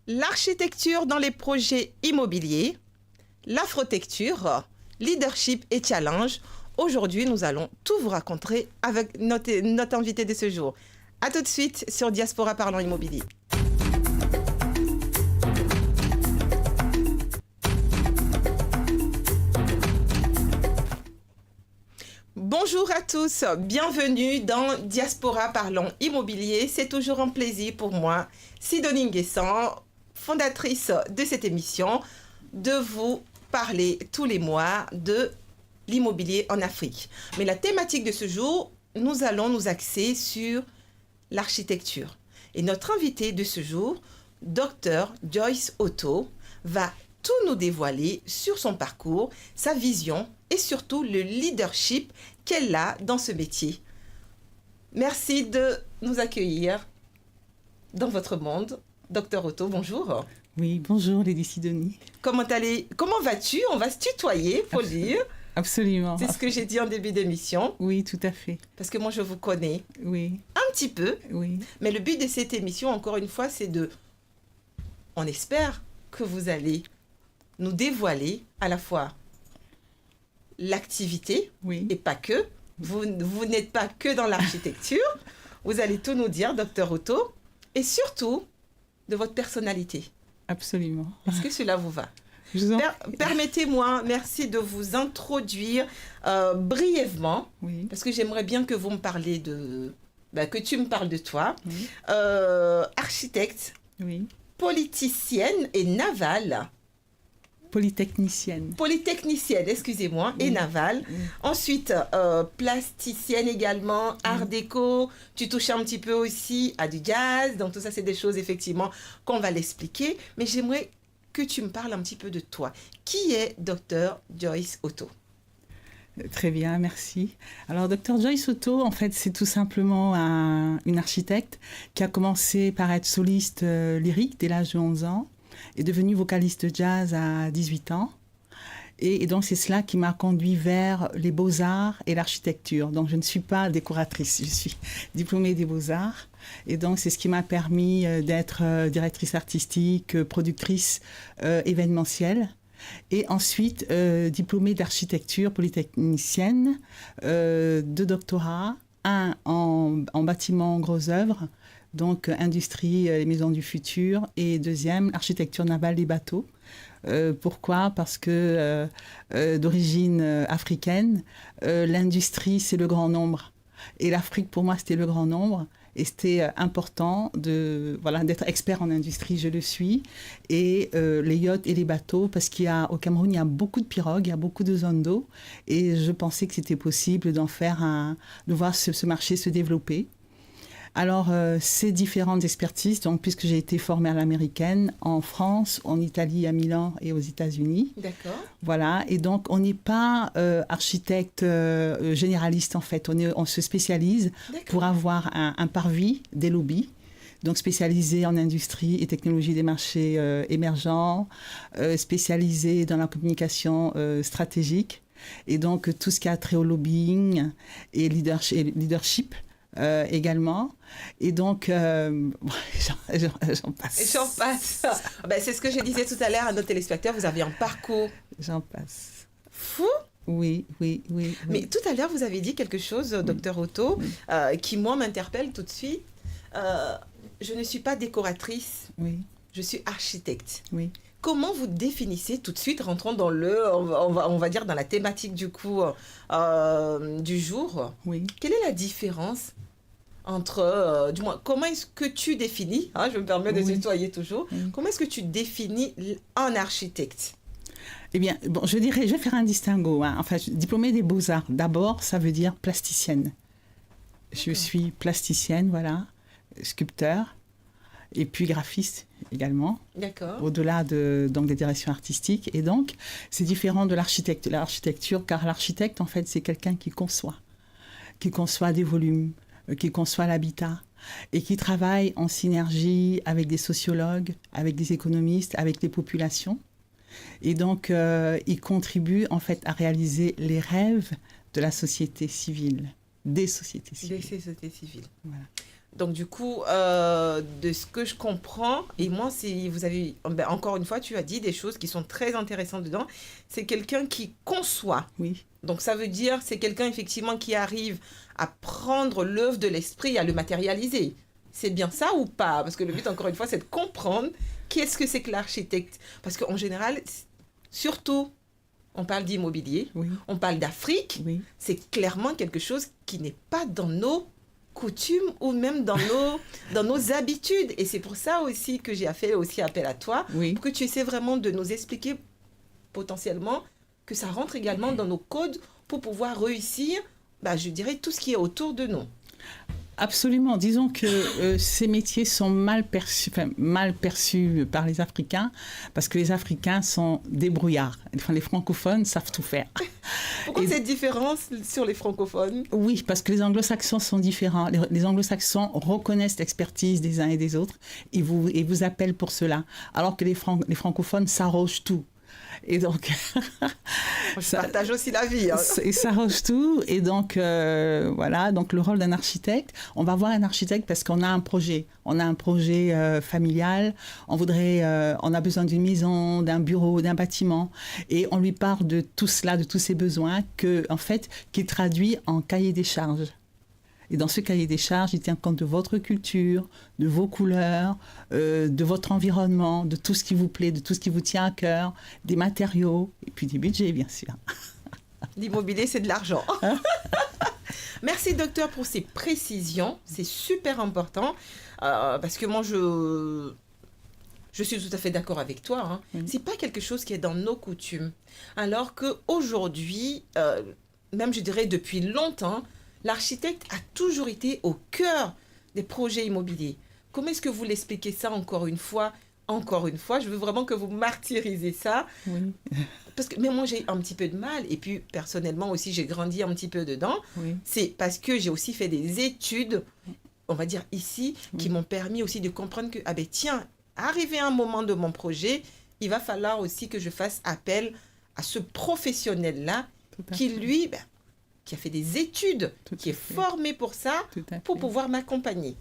l'architecture dans les projets immobiliers, l'afrotecture, leadership et challenge. Aujourd'hui, nous allons tout vous raconter avec notre invité de ce jour. A tout de suite sur Diaspora Parlant Immobilier. Bonjour à tous, bienvenue dans Diaspora Parlons Immobilier. C'est toujours un plaisir pour moi, Sidonie Nguessan, fondatrice de cette émission, de vous parler tous les mois de l'immobilier en Afrique. Mais la thématique de ce jour, nous allons nous axer sur l'architecture. Et notre invité de ce jour, Dr Joyce Otto, va tout nous dévoiler sur son parcours, sa vision et surtout le leadership qu'elle a dans ce métier. Merci de nous accueillir dans votre monde. Dr Otto, bonjour. Oui, bonjour Lady Sidonie. Comment vas-tu? On va se tutoyer, faut le dire. Absolument. C'est ce que j'ai dit en début d'émission. Oui, tout à fait. Parce que moi, je vous connais. Oui. Un petit peu. Oui. Mais le but de cette émission, encore une fois, c'est de... On espère que vous allez nous dévoiler à la fois l'activité, oui, et pas que. Vous n'êtes pas que dans l'architecture. Vous allez tout nous dire, Dr Otto, et surtout de votre personnalité. Absolument. Est-ce que cela vous va? Permettez-moi, merci de vous introduire brièvement, oui, parce que j'aimerais bien que vous me parliez que tu me parles de toi. Oui. Architecte, oui, politicienne et navale. Polytechnicienne, excusez-moi, oui, et navale. Oui. Ensuite, plasticienne également, art déco. Tu touches un petit peu aussi à du jazz. Donc tout ça, c'est des choses effectivement qu'on va l'expliquer. Mais j'aimerais que tu me parles un petit peu de toi. Qui est Dr Joyce Otto? Très bien, merci. Alors, Dr Joyce Otto, en fait, c'est tout simplement une architecte qui a commencé par être soliste lyrique dès l'âge de 11 ans. Est devenue vocaliste jazz à 18 ans. Et donc, c'est cela qui m'a conduit vers les beaux-arts et l'architecture. Donc, je ne suis pas décoratrice, je suis diplômée des beaux-arts. Et donc, c'est ce qui m'a permis d'être directrice artistique, productrice événementielle. Et ensuite, diplômée d'architecture polytechnicienne, 2 doctorats, un en bâtiment gros œuvres, donc industrie, les maisons du futur, et deuxième, architecture navale des bateaux. Pourquoi? Parce que d'origine africaine, l'industrie, c'est le grand nombre. Et l'Afrique, pour moi, c'était le grand nombre. Et c'était important d'être expert en industrie, je le suis. Et les yachts et les bateaux, parce qu'au Cameroun, il y a beaucoup de pirogues, il y a beaucoup de zones d'eau. Et je pensais que c'était possible de voir ce marché se développer. Alors, ces différentes expertises, donc, puisque j'ai été formée à l'américaine, en France, en Italie, à Milan et aux États-Unis. D'accord. Voilà, et donc on n'est pas architecte généraliste en fait, on se spécialise pour avoir un parvis, des lobbies. Donc spécialisé en industrie et technologie des marchés émergents, spécialisé dans la communication stratégique, et donc tout ce qui a trait au lobbying et leadership. Également. Et donc, j'en passe. J'en passe. C'est ce que je disais tout à l'heure à nos téléspectateurs, vous avez un parcours. J'en passe. Fou. Oui. Mais tout à l'heure, vous avez dit quelque chose, Dr Otto, qui, moi, m'interpelle tout de suite. Je ne suis pas décoratrice. Oui. Je suis architecte. Oui. Comment vous définissez, tout de suite, rentrons dans on va dire dans la thématique du coup du jour. Oui. Quelle est la différence entre, du moins, comment est-ce que tu définis, je me permets de tutoyer toujours, comment est-ce que tu définis un architecte? Eh bien, bon, je vais faire un distinguo. Enfin, diplômée des beaux-arts, d'abord, ça veut dire plasticienne. Je suis plasticienne, voilà, sculpteur. Et puis graphiste également. D'accord. Au-delà des directions artistiques. Et donc, c'est différent de l'architecture, car l'architecte, en fait, c'est quelqu'un qui conçoit des volumes, qui conçoit l'habitat, et qui travaille en synergie avec des sociologues, avec des économistes, avec les populations. Et donc, il contribue, en fait, à réaliser les rêves de la société civile, des sociétés civiles. Des sociétés civiles. Voilà. Donc du coup, de ce que je comprends, et moi, vous avez, encore une fois, tu as dit des choses qui sont très intéressantes dedans. C'est quelqu'un qui conçoit. Oui. Donc ça veut dire, c'est quelqu'un effectivement qui arrive à prendre l'œuvre de l'esprit et à le matérialiser. C'est bien ça ou pas? Parce que le but, encore une fois, c'est de comprendre qu'est-ce que c'est que l'architecte. Parce qu'en général, surtout, on parle d'immobilier, Oui. on parle d'Afrique. Oui. C'est clairement quelque chose qui n'est pas dans nos coutumes ou même dans nos habitudes. Et c'est pour ça aussi que j'ai fait aussi appel à toi, Oui. pour que tu essaies vraiment de nous expliquer potentiellement que ça rentre également dans nos codes pour pouvoir réussir, je dirais, tout ce qui est autour de nous. Absolument. Disons que ces métiers sont mal perçus par les Africains parce que les Africains sont débrouillards. Enfin, les francophones savent tout faire. Pourquoi cette différence sur les francophones? Oui, parce que les anglo-saxons sont différents. Les anglo-saxons reconnaissent l'expertise des uns et des autres et vous appellent pour cela. Alors que les francophones s'arrogent tout. Et donc, je partage aussi la vie. Hein. Et ça arrange tout. Et donc, voilà, donc le rôle d'un architecte, on va voir un architecte parce qu'on a un projet. On a un projet familial, on a besoin d'une maison, d'un bureau, d'un bâtiment. Et on lui parle de tout cela, de tous ses besoins, qu'il traduit en cahier des charges. Et dans ce cahier des charges, il tient compte de votre culture, de vos couleurs, de votre environnement, de tout ce qui vous plaît, de tout ce qui vous tient à cœur, des matériaux et puis des budgets, bien sûr. L'immobilier, c'est de l'argent. Merci, docteur, pour ces précisions. C'est super important parce que moi, je suis tout à fait d'accord avec toi. Hein. Oui. C'est pas quelque chose qui est dans nos coutumes. Alors qu'aujourd'hui, même je dirais depuis longtemps, l'architecte a toujours été au cœur des projets immobiliers. Comment est-ce que vous l'expliquez ça encore une fois, je veux vraiment que vous martyrisez ça. Oui. Parce que même moi, j'ai un petit peu de mal. Et puis, personnellement aussi, j'ai grandi un petit peu dedans. Oui. C'est parce que j'ai aussi fait des études, on va dire ici, qui m'ont permis aussi de comprendre que, tiens, arrivé un moment de mon projet, il va falloir aussi que je fasse appel à ce professionnel-là qui, lui... qui a fait des études, qui est formé pour ça, pour pouvoir m'accompagner.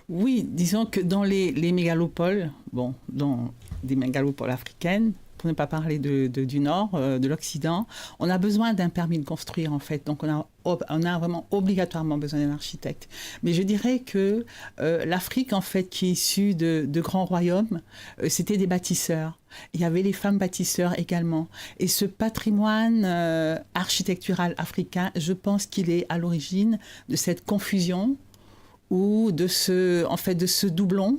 Oui, disons que dans les mégalopoles, dans des mégalopoles africaines, pour ne pas parler du Nord, de l'Occident, on a besoin d'un permis de construire, en fait. Donc, on a vraiment obligatoirement besoin d'un architecte. Mais je dirais que l'Afrique, en fait, qui est issue de grands royaumes, c'était des bâtisseurs. Il y avait les femmes bâtisseurs également. Et ce patrimoine architectural africain, je pense qu'il est à l'origine de cette confusion ou de ce doublon,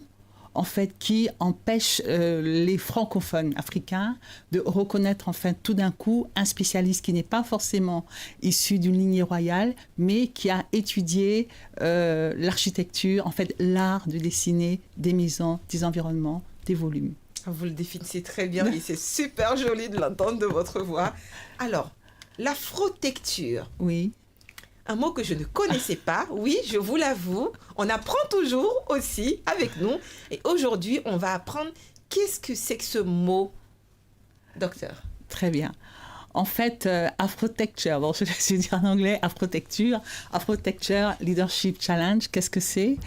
en fait, qui empêche les francophones africains de reconnaître, en fait, tout d'un coup, un spécialiste qui n'est pas forcément issu d'une lignée royale, mais qui a étudié l'architecture, en fait, l'art de dessiner des maisons, des environnements, des volumes. Vous le définissez très bien et c'est super joli de l'entendre de votre voix. Alors, l'afrotecture. Oui. Un mot que je ne connaissais pas. Oui, je vous l'avoue. On apprend toujours aussi avec nous. Et aujourd'hui, on va apprendre qu'est-ce que c'est que ce mot, docteur. Très bien. En fait, Afrotecture, je vais dire en anglais, Afrotecture Leadership Challenge, qu'est-ce que c'est?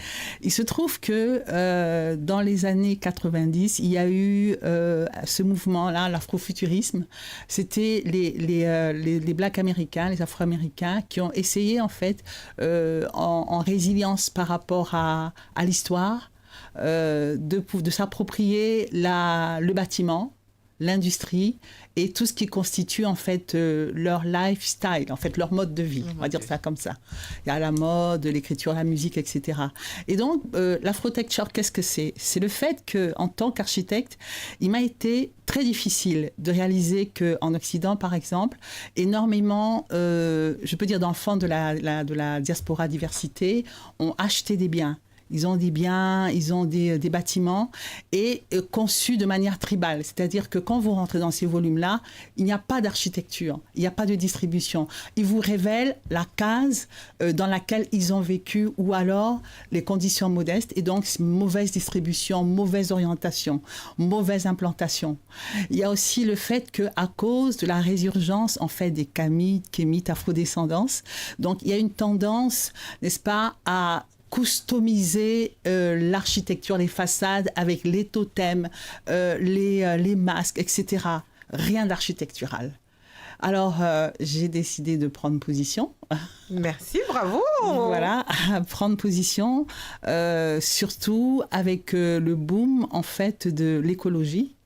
Il se trouve que dans les années 90, il y a eu ce mouvement-là, l'afrofuturisme. C'était les Blacks américains, les Afro-américains, qui ont essayé, en fait, en résilience par rapport à l'histoire, de s'approprier le bâtiment, l'industrie et tout ce qui constitue en fait leur lifestyle, en fait leur mode de vie, on va dire ça comme ça. Il y a la mode, l'écriture, la musique, etc. Et donc l'afrotecture, qu'est-ce que c'est? C'est le fait qu'en tant qu'architecte, il m'a été très difficile de réaliser qu'en Occident, par exemple, énormément, je peux dire d'enfants de la diaspora diversité ont acheté des biens. Ils ont des biens, ils ont des bâtiments et conçus de manière tribale. C'est-à-dire que quand vous rentrez dans ces volumes-là, il n'y a pas d'architecture, il n'y a pas de distribution. Ils vous révèlent la case dans laquelle ils ont vécu ou alors les conditions modestes et donc mauvaise distribution, mauvaise orientation, mauvaise implantation. Il y a aussi le fait qu'à cause de la résurgence en fait des kémites, afrodescendance, donc il y a une tendance, n'est-ce pas, à customiser l'architecture, les façades avec les totems, les masques, etc. Rien d'architectural. Alors, j'ai décidé de prendre position. Merci, bravo. Voilà, prendre position, surtout avec le boom, en fait, de l'écologie.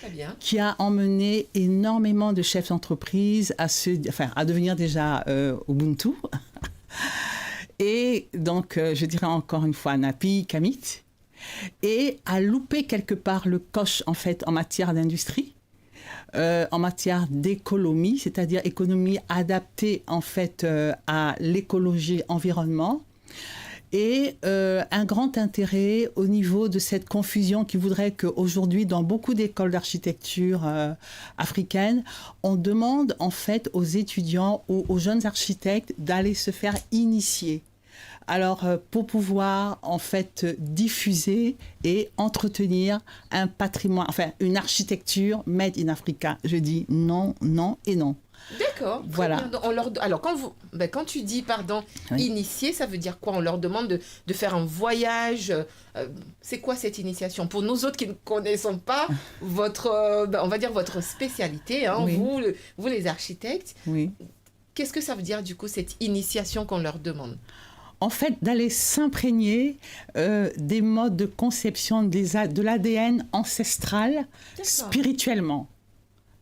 Très bien. Qui a emmené énormément de chefs d'entreprise à devenir déjà Ubuntu. Et donc, je dirais encore une fois, Napi, Kamit. Et à louper quelque part le coche, en fait, en matière d'industrie. En matière d'économie, c'est-à-dire économie adaptée en fait à l'écologie environnement, et un grand intérêt au niveau de cette confusion qui voudrait qu'aujourd'hui, dans beaucoup d'écoles d'architecture africaines, on demande en fait aux étudiants ou aux jeunes architectes d'aller se faire initier. Alors, pour pouvoir, en fait, diffuser et entretenir un patrimoine, enfin, une architecture made in Africa. Je dis non, non et non. D'accord. Voilà. Alors, quand tu dis, oui. initier, ça veut dire quoi? On leur demande de faire un voyage. C'est quoi cette initiation? Pour nous autres qui ne connaissons pas on va dire votre spécialité, hein, Oui. vous les architectes, Oui. qu'est-ce que ça veut dire, du coup, cette initiation qu'on leur demande? En fait, d'aller s'imprégner des modes de conception de l'ADN ancestral spirituellement.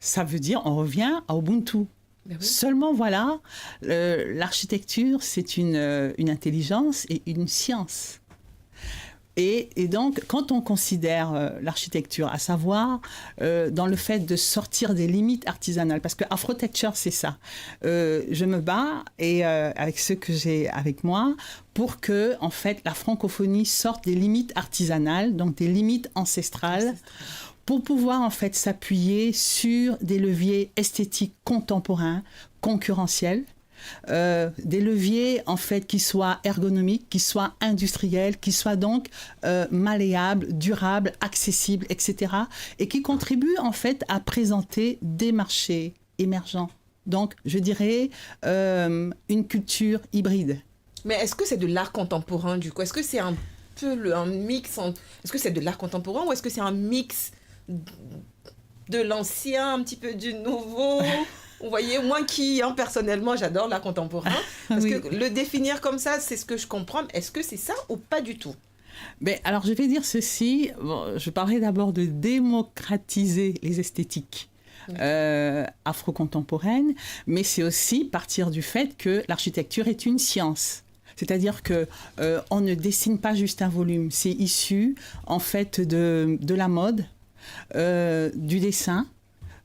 Ça veut dire, on revient à Ubuntu. Ben oui. Seulement, voilà, l'architecture, c'est une intelligence et une science. Et donc, quand on considère l'architecture, à savoir dans le fait de sortir des limites artisanales, parce que Afrotecture, c'est ça. Je me bats, et avec ceux que j'ai avec moi, pour que, en fait, la francophonie sorte des limites artisanales, donc des limites ancestrales, pour pouvoir, en fait, s'appuyer sur des leviers esthétiques contemporains, concurrentiels, des leviers en fait qui soient ergonomiques, qui soient industriels, qui soient donc malléables, durables, accessibles, etc. et qui contribuent en fait à présenter des marchés émergents. Donc, je dirais une culture hybride. Mais est-ce que c'est de l'art contemporain, du coup? Est-ce que c'est un peu un mix Est-ce que c'est de l'art contemporain ou est-ce que c'est un mix de l'ancien, un petit peu du nouveau? Vous voyez, moi qui, personnellement, j'adore l'art contemporain, parce oui. que le définir comme ça, c'est ce que je comprends. Est-ce que c'est ça ou pas du tout? Mais alors, je vais dire ceci. Bon, je parlerai d'abord de démocratiser les esthétiques afro-contemporaines, mais c'est aussi partir du fait que l'architecture est une science. C'est-à-dire que on ne dessine pas juste un volume. C'est issu, en fait, de la mode, du dessin,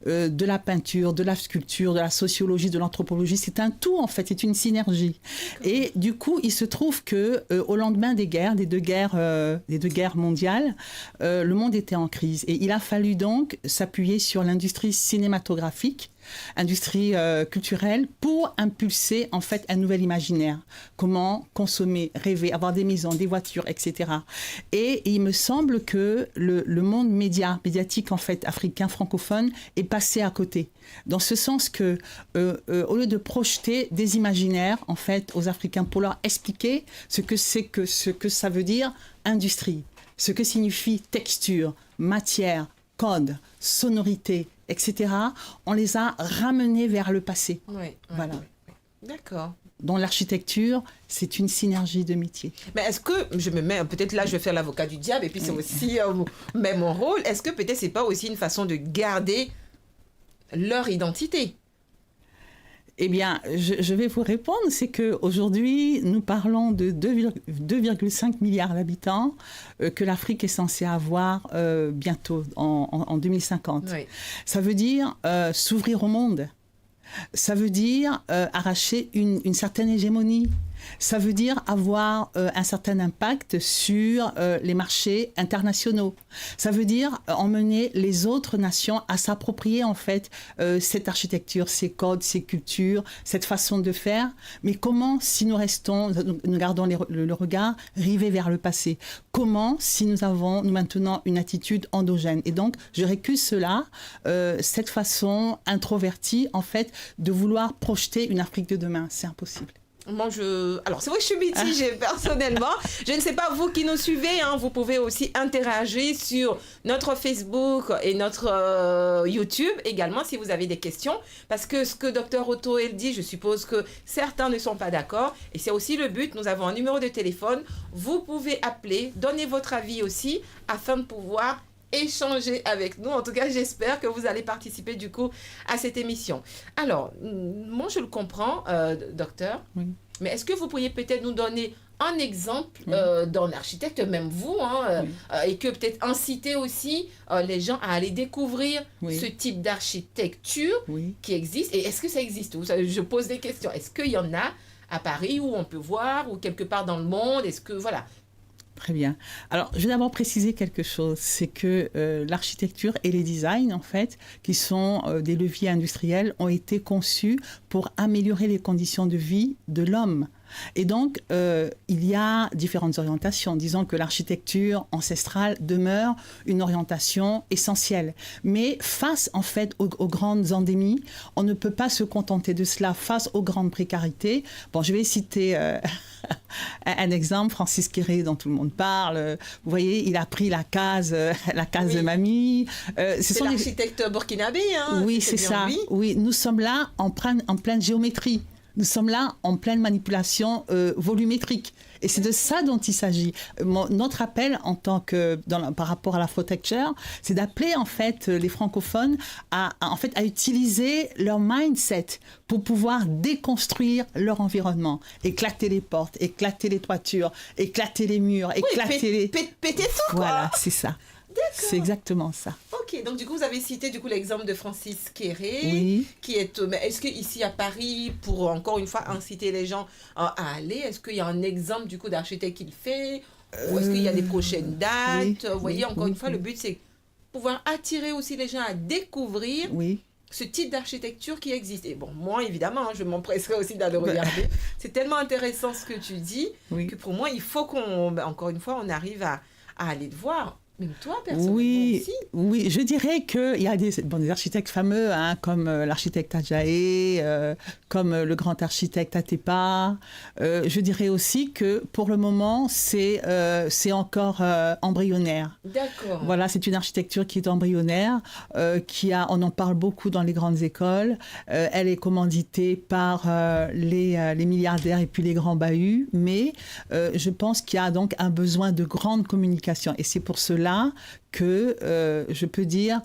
de la peinture, de la sculpture, de la sociologie, de l'anthropologie. C'est un tout, en fait, c'est une synergie. Et du coup, il se trouve que au lendemain des deux guerres mondiales, le monde était en crise. Et il a fallu donc s'appuyer sur l'industrie cinématographique, industrie culturelle, pour impulser en fait un nouvel imaginaire. Comment consommer, rêver, avoir des maisons, des voitures, etc. Et il me semble que le monde médiatique en fait africain francophone est passé à côté. Dans ce sens que au lieu de projeter des imaginaires en fait aux Africains pour leur expliquer ce que ça veut dire industrie, ce que signifie texture, matière, code, sonorité, etc., on les a ramenés vers le passé. Oui, voilà. Oui. D'accord. Dans l'architecture, c'est une synergie de métiers. Mais est-ce que, je me mets, peut-être là je vais faire l'avocat du diable, et puis c'est aussi même mon rôle, est-ce que peut-être c'est pas aussi une façon de garder leur identité? Eh bien, je vais vous répondre, c'est qu'aujourd'hui, nous parlons de 2,5 milliards d'habitants que l'Afrique est censée avoir bientôt, en 2050. Oui. Ça veut dire s'ouvrir au monde. Ça veut dire arracher une certaine hégémonie. Ça veut dire avoir un certain impact sur les marchés internationaux. Ça veut dire emmener les autres nations à s'approprier en fait cette architecture, ces codes, ces cultures, cette façon de faire. Mais comment si nous gardons le regard rivé vers le passé? Comment si nous maintenons une attitude endogène? Et donc, je récuse cela, cette façon introvertie en fait de vouloir projeter une Afrique de demain. C'est impossible. Moi, alors, c'est vrai que je suis mitigée personnellement. Je ne sais pas, vous qui nous suivez, hein, vous pouvez aussi interagir sur notre Facebook et notre YouTube également si vous avez des questions. Parce que ce que Dr Otto elle dit, je suppose que certains ne sont pas d'accord. Et c'est aussi le but. Nous avons un numéro de téléphone. Vous pouvez appeler, donner votre avis aussi afin de pouvoir échanger avec nous. En tout cas, j'espère que vous allez participer du coup à cette émission. Alors, moi je le comprends, docteur, Oui. mais est-ce que vous pourriez peut-être nous donner un exemple d'un architecte, même vous, hein, et que peut-être inciter aussi les gens à aller découvrir ce type d'architecture qui existe. Et est-ce que ça existe? Je pose des questions. Est-ce qu'il y en a à Paris où on peut voir, ou quelque part dans le monde? Est-ce que, voilà. Très bien. Alors, je vais d'abord préciser quelque chose. C'est que l'architecture et les designs, en fait, qui sont des leviers industriels, ont été conçus pour améliorer les conditions de vie de l'homme. Et donc, il y a différentes orientations. Disons que l'architecture ancestrale demeure une orientation essentielle. Mais face, en fait, aux grandes endémies, on ne peut pas se contenter de cela. Face aux grandes précarités, bon, je vais citer un exemple, Francis Kéré, dont tout le monde parle. Vous voyez, il a pris la case de mamie. C'est l'architecte burkinabé, hein? Oui, c'est ça. Lui. Oui, nous sommes là en pleine géométrie. Nous sommes là en pleine manipulation volumétrique. Et c'est de ça dont il s'agit. Notre appel par rapport à l'afrotecture, c'est d'appeler en fait les francophones à utiliser leur mindset pour pouvoir déconstruire leur environnement, éclater les portes, éclater les toitures, éclater les murs, péter tout, quoi. Voilà, c'est ça. D'accord. C'est exactement ça. Ok, donc du coup, vous avez cité l'exemple de Francis Kéré, qui est... Mais est-ce qu'ici à Paris, pour encore une fois inciter les gens à aller, est-ce qu'il y a un exemple du coup d'architecte qui le fait? Ou est-ce qu'il y a des prochaines dates? Vous voyez, encore une fois, le but, c'est pouvoir attirer aussi les gens à découvrir ce type d'architecture qui existe. Et bon, moi, évidemment, je m'empresserai aussi d'aller regarder. C'est tellement intéressant ce que tu dis, que pour moi, il faut encore une fois, on arrive à aller le voir. Même toi, personnellement aussi. Oui, je dirais qu'il y a des architectes fameux, hein, comme l'architecte Adjaé, comme le grand architecte Atepa. Je dirais aussi que pour le moment, c'est encore embryonnaire. D'accord. Voilà, c'est une architecture qui est embryonnaire, on en parle beaucoup dans les grandes écoles. Elle est commanditée par les milliardaires et puis les grands bahuts, mais je pense qu'il y a donc un besoin de grande communication. Et c'est pour cela que je peux dire,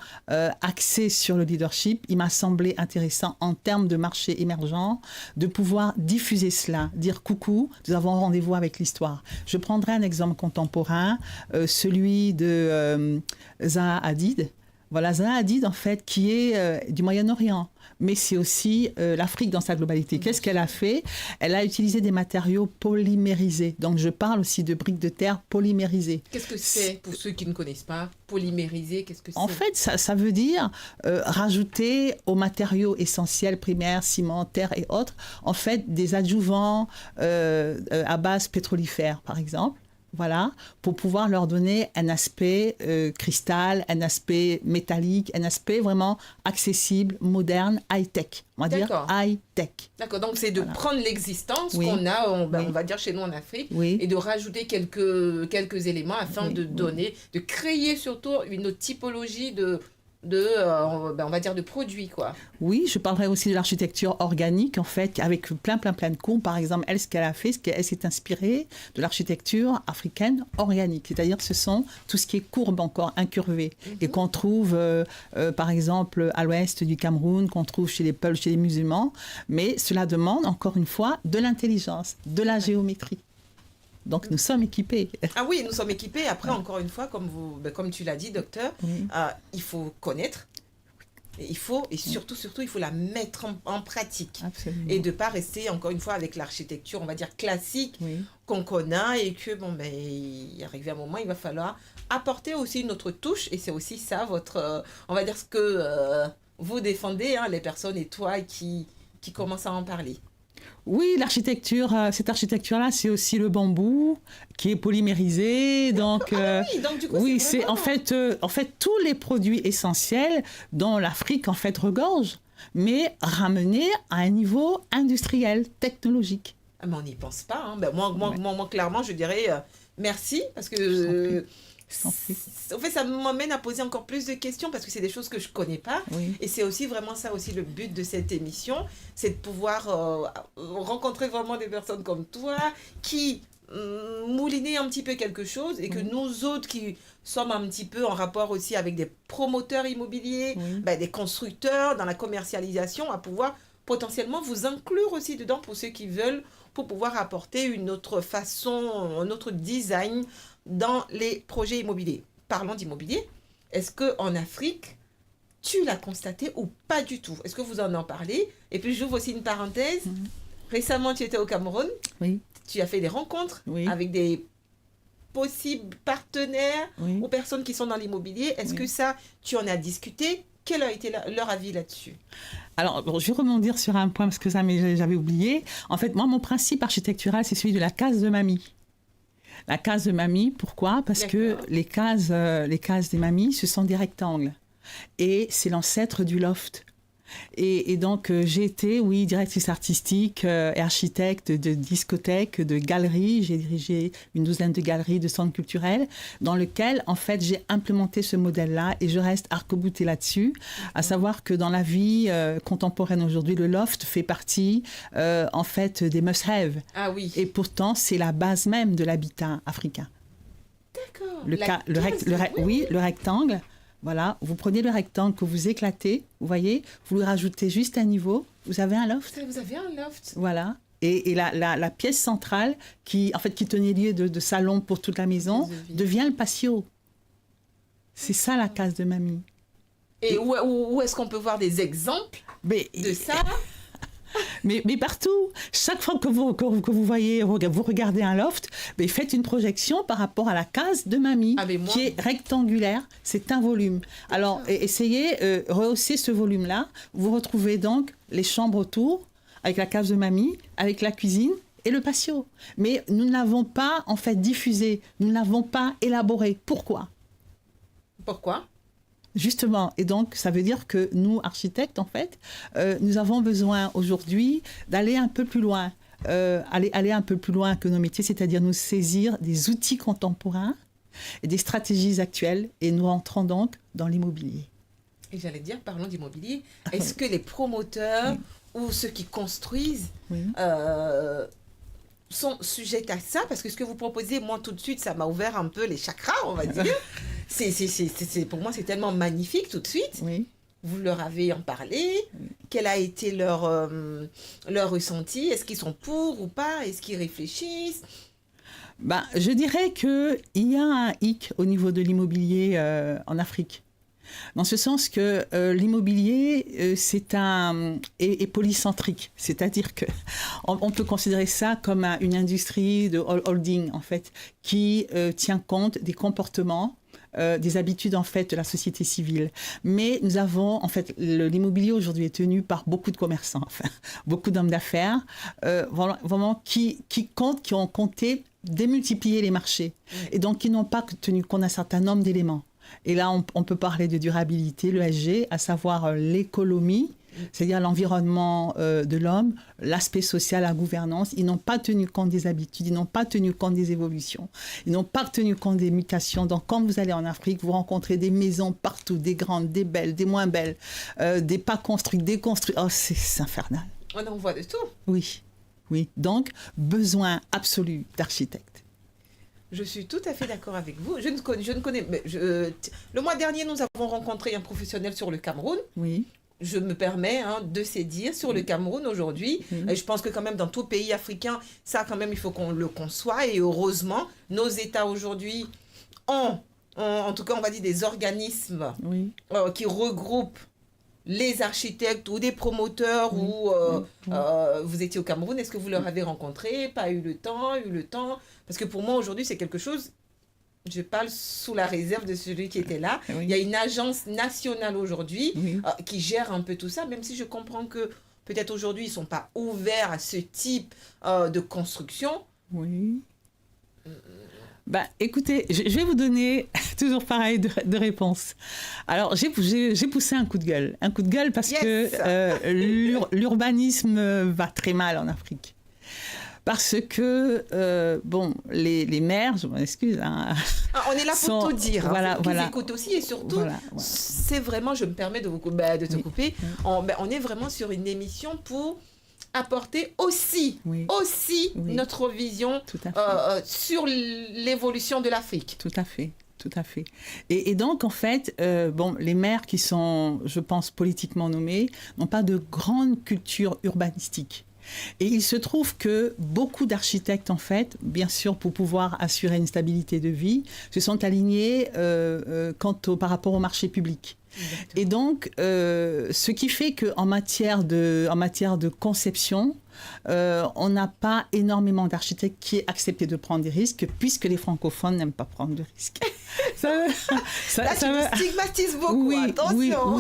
axé sur le leadership, il m'a semblé intéressant en termes de marché émergent de pouvoir diffuser cela, dire coucou, nous avons rendez-vous avec l'histoire. Je prendrai un exemple contemporain, celui de Zaha Hadid. Voilà, Zaha Hadid, en fait, qui est du Moyen-Orient. Mais c'est aussi l'Afrique dans sa globalité. Qu'est-ce qu'elle a fait? Elle a utilisé des matériaux polymérisés. Donc, je parle aussi de briques de terre polymérisées. Qu'est-ce que c'est, pour ceux qui ne connaissent pas, polymériser? Qu'est-ce que c'est? En fait, ça veut dire rajouter aux matériaux essentiels, primaires, ciment, terre et autres, en fait, des adjuvants à base pétrolifère, par exemple. Voilà, pour pouvoir leur donner un aspect cristal, un aspect métallique, un aspect vraiment accessible, moderne, high-tech. On va dire high-tech. D'accord, donc c'est de prendre l'existence qu'on a, on va dire chez nous en Afrique, et de rajouter quelques éléments afin de créer surtout une typologie on va dire de produits, quoi. Oui, je parlerai aussi de l'architecture organique, en fait, avec plein de courbes. Par exemple, elle, ce qu'elle a fait, elle s'est inspirée de l'architecture africaine organique. C'est-à-dire que ce sont tout ce qui est courbe encore, incurvé, et qu'on trouve, par exemple, à l'ouest du Cameroun, qu'on trouve chez les Peuls, chez les musulmans. Mais cela demande, encore une fois, de l'intelligence, de la géométrie. Donc, nous sommes équipés. Ah oui, nous sommes équipés. Après, encore une fois, comme tu l'as dit, docteur, il faut connaître. Et surtout, il faut la mettre en pratique. Absolument. Et de ne pas rester, encore une fois, avec l'architecture, on va dire, classique qu'on connaît et que, il arrive un moment, il va falloir apporter aussi une autre touche. Et c'est aussi ça, on va dire, ce que vous défendez, hein, les personnes et toi qui commencent à en parler. Oui, cette architecture-là, c'est aussi le bambou qui est polymérisé. Donc, donc du coup, c'est vraiment... en fait tous les produits essentiels dont l'Afrique en fait regorge, mais ramenés à un niveau industriel, technologique. Ah, mais on n'y pense pas. Hein. Ben, moi, clairement, je dirais merci parce que en fait, ça m'amène à poser encore plus de questions parce que c'est des choses que je ne connais pas. Oui. Et c'est aussi vraiment ça aussi le but de cette émission, c'est de pouvoir rencontrer vraiment des personnes comme toi qui mouliner un petit peu quelque chose et que nous autres qui sommes un petit peu en rapport aussi avec des promoteurs immobiliers, des constructeurs dans la commercialisation, à pouvoir potentiellement vous inclure aussi dedans pour ceux qui veulent, pour pouvoir apporter une autre façon, un autre design dans les projets immobiliers. Parlons d'immobilier. Est-ce qu'en Afrique, tu l'as constaté ou pas du tout? Est-ce que vous en parlez? Et puis j'ouvre aussi une parenthèse. Récemment, tu étais au Cameroun. Oui. Tu as fait des rencontres avec des possibles partenaires ou personnes qui sont dans l'immobilier. Est-ce que ça, tu en as discuté? Quel a été leur avis là-dessus? Alors, bon, je vais rebondir sur un point parce que ça, j'avais oublié. En fait, moi, mon principe architectural, c'est celui de la case de mamie. La case de mamie, pourquoi? Parce que les cases des mamies, ce sont des rectangles. Et c'est l'ancêtre du loft. Et donc, j'ai été, directrice artistique et architecte de discothèques, de galeries. J'ai dirigé une douzaine de galeries, de centres culturels, dans lesquels, en fait, j'ai implémenté ce modèle-là et je reste arc-boutée là-dessus. À savoir que dans la vie contemporaine aujourd'hui, le loft fait partie, en fait, des must-have. Ah oui. Et pourtant, c'est la base même de l'habitat africain. D'accord. Le rectangle. Voilà, vous prenez le rectangle que vous éclatez, vous voyez, vous lui rajoutez juste un niveau, vous avez un loft. Vous avez un loft. Voilà. Et la pièce centrale, qui tenait lieu de salon pour toute la maison, devient le patio. C'est ça la case de mamie. Et où est-ce qu'on peut voir des exemples de ça? Mais partout, chaque fois que vous voyez, vous regardez un loft, faites une projection par rapport à la case de mamie, qui est rectangulaire, c'est un volume. Alors, essayez, rehausser ce volume-là, vous retrouvez donc les chambres autour, avec la case de mamie, avec la cuisine et le patio. Mais nous ne l'avons pas, en fait, diffusé, nous ne l'avons pas élaboré. Pourquoi? Justement, et donc ça veut dire que nous, architectes, en fait, nous avons besoin aujourd'hui d'aller un peu plus loin, aller un peu plus loin que nos métiers, c'est-à-dire nous saisir des outils contemporains et des stratégies actuelles, et nous rentrons donc dans l'immobilier. Et j'allais dire, parlons d'immobilier, est-ce que les promoteurs ou ceux qui construisent sont sujets à ça? Parce que ce que vous proposez, moi, tout de suite, ça m'a ouvert un peu les chakras, on va dire. Pour moi, c'est tellement magnifique tout de suite. Oui. Vous leur avez en parlé. Quel a été leur ressenti? Est-ce qu'ils sont pour ou pas? Est-ce qu'ils réfléchissent? Je dirais qu'il y a un hic au niveau de l'immobilier en Afrique. Dans ce sens que l'immobilier est polycentrique, c'est-à-dire qu'on peut considérer ça comme une industrie de holding, en fait, qui tient compte des comportements, des habitudes, en fait, de la société civile. Mais nous avons, en fait, l'immobilier aujourd'hui est tenu par beaucoup de commerçants, enfin, beaucoup d'hommes d'affaires, vraiment qui ont compté démultiplier les marchés, et donc qui n'ont pas tenu compte d'un certain nombre d'éléments. Et là, on peut parler de durabilité, l'ESG, à savoir l'économie, c'est-à-dire l'environnement de l'homme, l'aspect social, la gouvernance. Ils n'ont pas tenu compte des habitudes, ils n'ont pas tenu compte des évolutions, ils n'ont pas tenu compte des mutations. Donc, quand vous allez en Afrique, vous rencontrez des maisons partout, des grandes, des belles, des moins belles, des pas construites, des construites. Oh, c'est infernal. On en voit de tout. Oui. Donc, besoin absolu d'architectes. Je suis tout à fait d'accord avec vous. Je ne connais. Le mois dernier, nous avons rencontré un professionnel sur le Cameroun. Oui. Je me permets de saisir sur le Cameroun aujourd'hui. Et je pense que quand même dans tout pays africain, ça quand même il faut qu'on le conçoive. Et heureusement, nos États aujourd'hui ont, en tout cas on va dire des organismes qui regroupent les architectes ou des promoteurs vous étiez au Cameroun, est-ce que vous leur avez rencontré? Pas eu le temps? Parce que pour moi aujourd'hui c'est quelque chose, je parle sous la réserve de celui qui était là. Il y a une agence nationale aujourd'hui qui gère un peu tout ça, même si je comprends que peut-être aujourd'hui ils ne sont pas ouverts à ce type de construction. Oui. Écoutez, je vais vous donner toujours pareil de réponse. Alors, j'ai poussé un coup de gueule parce que l'urbanisme va très mal en Afrique. Parce que, les maires, je m'excuse. Hein, on est là pour tout dire. Voilà, Ils écoutent aussi et surtout, c'est vraiment, je me permets de te couper, on est vraiment sur une émission pour apporter aussi notre vision sur l'évolution de l'Afrique. Tout à fait. Tout à fait. Et donc, en fait, les maires qui sont, je pense, politiquement nommés, n'ont pas de grande culture urbanistique. Et il se trouve que beaucoup d'architectes, en fait, bien sûr, pour pouvoir assurer une stabilité de vie, se sont alignés par rapport au marché public. Exactement. Et donc, ce qui fait qu'en matière de conception, on n'a pas énormément d'architectes qui aient accepté de prendre des risques, puisque les francophones n'aiment pas prendre de risques. Là, tu me stigmatises beaucoup, attention.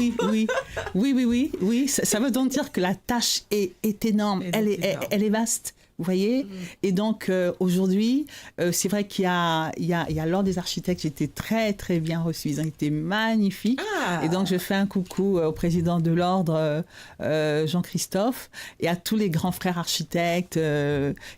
Oui. Ça veut donc dire que la tâche est énorme, elle est vaste. Vous voyez ? Et donc, aujourd'hui, c'est vrai qu'il y a l'Ordre des architectes, j'ai été très, très bien reçue. Ils ont été magnifiques. Et donc, je fais un coucou au président de l'Ordre, Jean-Christophe, et à tous les grands frères architectes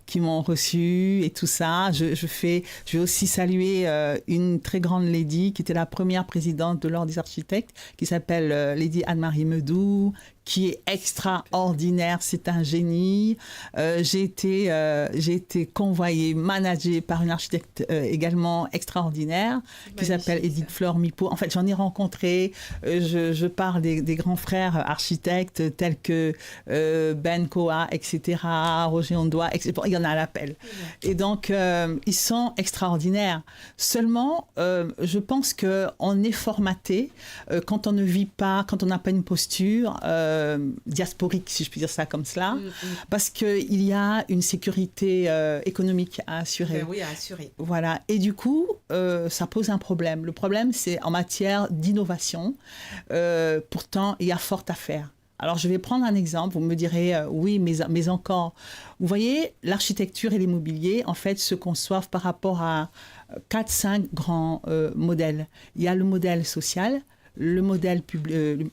qui m'ont reçu et tout ça. Je vais aussi saluer une très grande lady qui était la première présidente de l'Ordre des architectes, qui s'appelle Lady Anne-Marie Medou, qui est extraordinaire, c'est un génie. J'ai été convoyée, managée par une architecte également extraordinaire, qui s'appelle Edith Fleur Mipo. En fait, j'en ai rencontré, je parle des grands frères architectes tels que Ben Koa, etc., Roger Ondoa, etc. Il y en a à l'appel. Et donc, ils sont extraordinaires. Seulement, je pense qu'on est formaté quand on ne vit pas, quand on n'a pas une posture diasporique, si je puis dire ça comme cela, parce qu'il y a une sécurité économique à assurer. Oui, à assurer. Voilà. Et du coup, ça pose un problème. Le problème, c'est en matière d'innovation. Pourtant, il y a fort à faire. Alors, je vais prendre un exemple. Vous me direz, oui, mais encore. Vous voyez, l'architecture et l'immobilier, en fait, se conçoivent par rapport à 4-5 grands modèles. Il y a le modèle social, le modèle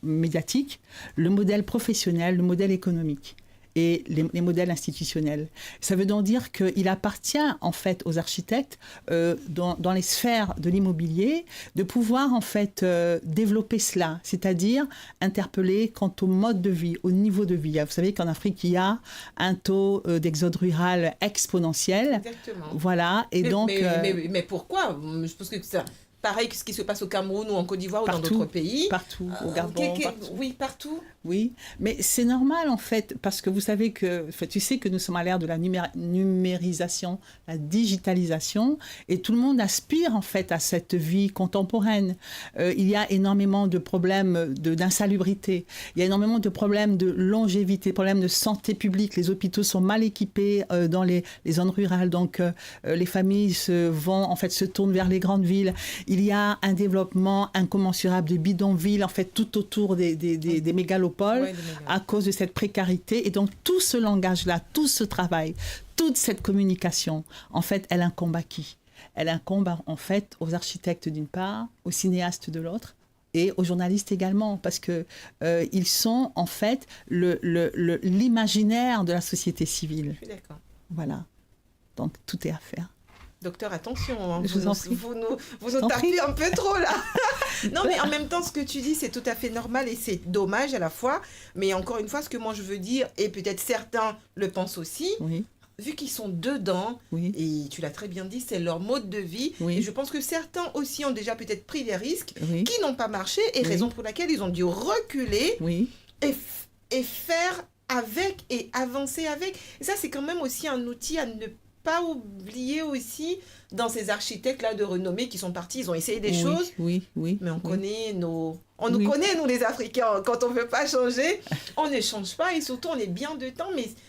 médiatique, le modèle professionnel, le modèle économique et les modèles institutionnels. Ça veut donc dire qu'il appartient en fait aux architectes dans les sphères de l'immobilier de pouvoir en fait développer cela, c'est-à-dire interpeller quant au mode de vie, au niveau de vie. Vous savez qu'en Afrique, il y a un taux d'exode rural exponentiel. Exactement. Voilà. Et mais pourquoi ? Je pense que ça... Pareil que ce qui se passe au Cameroun ou en Côte d'Ivoire ou dans d'autres pays. Partout, au Gabon, partout. Oui, partout. Oui, mais c'est normal en fait, parce que vous savez que, tu sais que nous sommes à l'ère de la numérisation, la digitalisation, et tout le monde aspire en fait à cette vie contemporaine. Il y a énormément de problèmes d'insalubrité, il y a énormément de problèmes de longévité, problèmes de santé publique. Les hôpitaux sont mal équipés dans les zones rurales, donc les familles se tournent vers les grandes villes. Il y a un développement incommensurable de bidonvilles, en fait, tout autour des mégalopoles, à cause de cette précarité. Et donc, tout ce langage-là, tout ce travail, toute cette communication, en fait, elle incombe à qui ? Elle incombe, en fait, aux architectes d'une part, aux cinéastes de l'autre, et aux journalistes également, parce que ils sont, en fait, l'imaginaire de la société civile. Je suis d'accord. Voilà. Donc, tout est à faire. Docteur, attention, vous nous tapez un peu trop là. Non, mais en même temps, ce que tu dis, c'est tout à fait normal et c'est dommage à la fois. Mais encore une fois, ce que moi je veux dire, et peut-être certains le pensent aussi, vu qu'ils sont dedans, et tu l'as très bien dit, c'est leur mode de vie. Et je pense que certains aussi ont déjà peut-être pris des risques qui n'ont pas marché, et raison pour laquelle ils ont dû reculer et faire avec et avancer avec. Et ça, c'est quand même aussi un outil à ne pas oublier aussi dans ces architectes-là de renommée qui sont partis, ils ont essayé des choses, mais on connaît nous connaît, nous les Africains, quand on ne veut pas changer, on ne change pas et surtout on est bien dedans,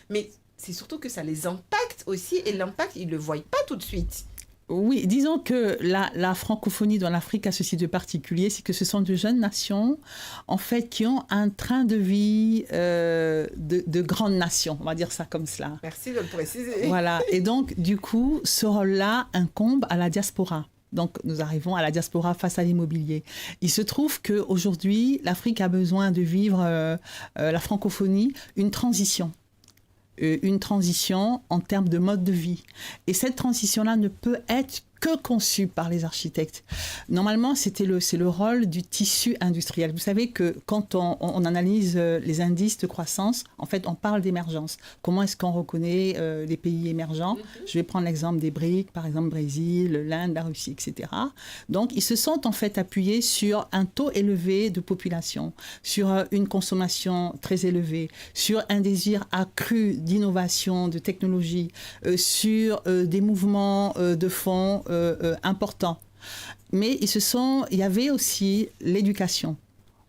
mais c'est surtout que ça les impacte aussi et l'impact, ils ne le voient pas tout de suite. Oui, disons que la francophonie dans l'Afrique a ceci de particulier, c'est que ce sont de jeunes nations, en fait, qui ont un train de vie de grandes nations, on va dire ça comme cela. Merci de le préciser. Voilà, et donc, du coup, ce rôle-là incombe à la diaspora. Donc, nous arrivons à la diaspora face à l'immobilier. Il se trouve qu'aujourd'hui, l'Afrique a besoin de vivre, la francophonie, une transition. une transition en termes de mode de vie. Et cette transition-là ne peut être que conçue par les architectes. Normalement, c'est le rôle du tissu industriel. Vous savez que quand on analyse les indices de croissance, en fait, on parle d'émergence. Comment est-ce qu'on reconnaît les pays émergents? Je vais prendre l'exemple des BRIC, par exemple Brésil, l'Inde, la Russie, etc. Donc, ils se sont en fait appuyés sur un taux élevé de population, sur une consommation très élevée, sur un désir accru d'innovation, de technologie, sur des mouvements de fonds importants. Mais il y avait aussi l'éducation.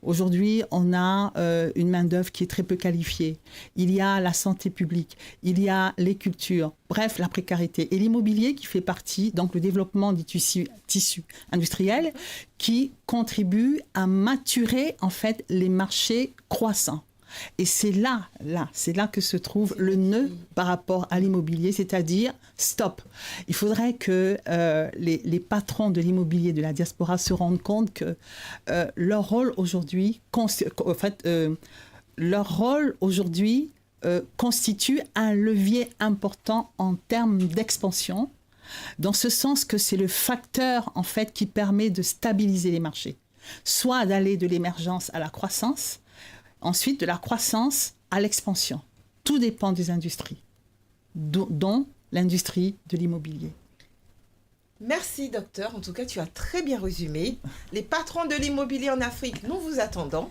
Aujourd'hui, on a une main-d'œuvre qui est très peu qualifiée. Il y a la santé publique, il y a les cultures, bref, la précarité. Et l'immobilier qui fait partie, donc le développement du tissu industriel, qui contribue à maturer en fait les marchés croissants. Et c'est là que se trouve le nœud par rapport à l'immobilier, c'est-à-dire stop. Il faudrait que les patrons de l'immobilier de la diaspora se rendent compte que leur rôle aujourd'hui, constitue un levier important en termes d'expansion, dans ce sens que c'est le facteur en fait qui permet de stabiliser les marchés, soit d'aller de l'émergence à la croissance. Ensuite, de la croissance à l'expansion. Tout dépend des industries, dont l'industrie de l'immobilier. Merci, docteur. En tout cas, tu as très bien résumé. Les patrons de l'immobilier en Afrique, nous vous attendons.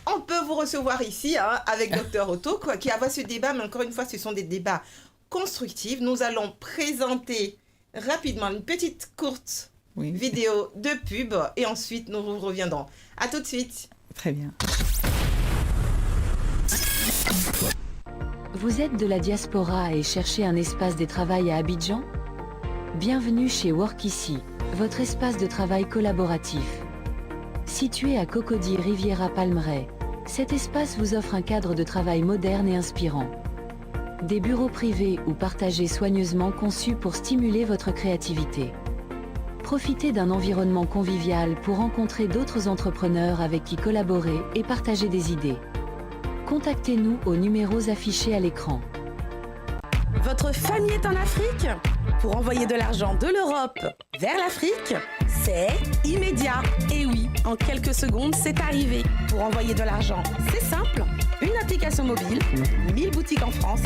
On peut vous recevoir ici avec docteur Otto, qui a ce débat, mais encore une fois, ce sont des débats constructifs. Nous allons présenter rapidement une petite courte vidéo de pub et ensuite nous reviendrons. À tout de suite. Très bien. Vous êtes de la diaspora et cherchez un espace de travail à Abidjan? Bienvenue chez Workici, votre espace de travail collaboratif. Situé à Cocody Riviera Palmeraie, cet espace vous offre un cadre de travail moderne et inspirant. Des bureaux privés ou partagés soigneusement conçus pour stimuler votre créativité. Profitez d'un environnement convivial pour rencontrer d'autres entrepreneurs avec qui collaborer et partager des idées. Contactez-nous aux numéros affichés à l'écran. Votre famille est en Afrique? Pour envoyer de l'argent de l'Europe vers l'Afrique, c'est immédiat. Et oui, en quelques secondes, c'est arrivé. Pour envoyer de l'argent, c'est simple. Une application mobile, 1000 boutiques en France,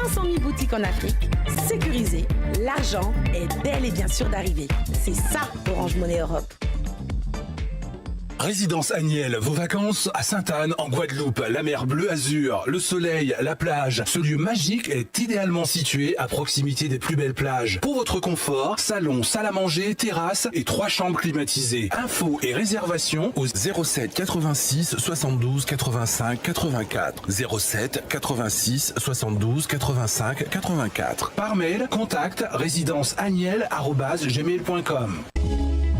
500 000 boutiques en Afrique, sécurisé. L'argent est bel et bien sûr d'arriver. C'est ça, Orange Money Europe. Résidence Agnelle, vos vacances à Sainte-Anne en Guadeloupe, la mer bleu azur, le soleil, la plage. Ce lieu magique est idéalement situé à proximité des plus belles plages. Pour votre confort, salon, salle à manger, terrasse et 3 chambres climatisées. Infos et réservations au 07 86 72 85 84. 07 86 72 85 84. Par mail, contact résidenceagnelle@gmail.com.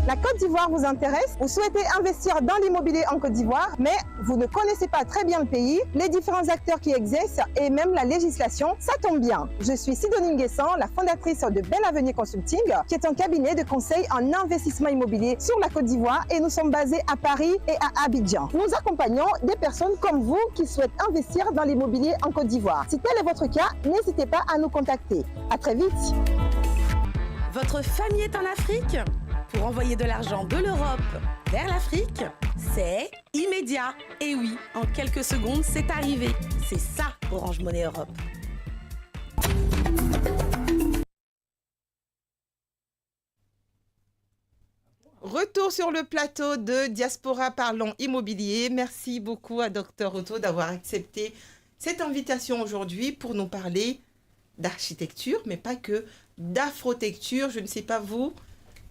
La Côte d'Ivoire vous intéresse? Vous souhaitez investir dans l'immobilier en Côte d'Ivoire, mais vous ne connaissez pas très bien le pays, les différents acteurs qui existent et même la législation? Ça tombe bien. Je suis Sidonie Nguessan, la fondatrice de Belle Avenue Consulting, qui est un cabinet de conseil en investissement immobilier sur la Côte d'Ivoire et nous sommes basés à Paris et à Abidjan. Nous accompagnons des personnes comme vous qui souhaitent investir dans l'immobilier en Côte d'Ivoire. Si tel est votre cas, n'hésitez pas à nous contacter. À très vite. Votre famille est en Afrique? Pour envoyer de l'argent de l'Europe vers l'Afrique, c'est immédiat. Et oui, en quelques secondes, c'est arrivé. C'est ça, Orange Money Europe. Retour sur le plateau de Diaspora Parlons Immobilier. Merci beaucoup à Dr Otto d'avoir accepté cette invitation aujourd'hui pour nous parler d'architecture, mais pas que, d'afrotecture. Je ne sais pas vous,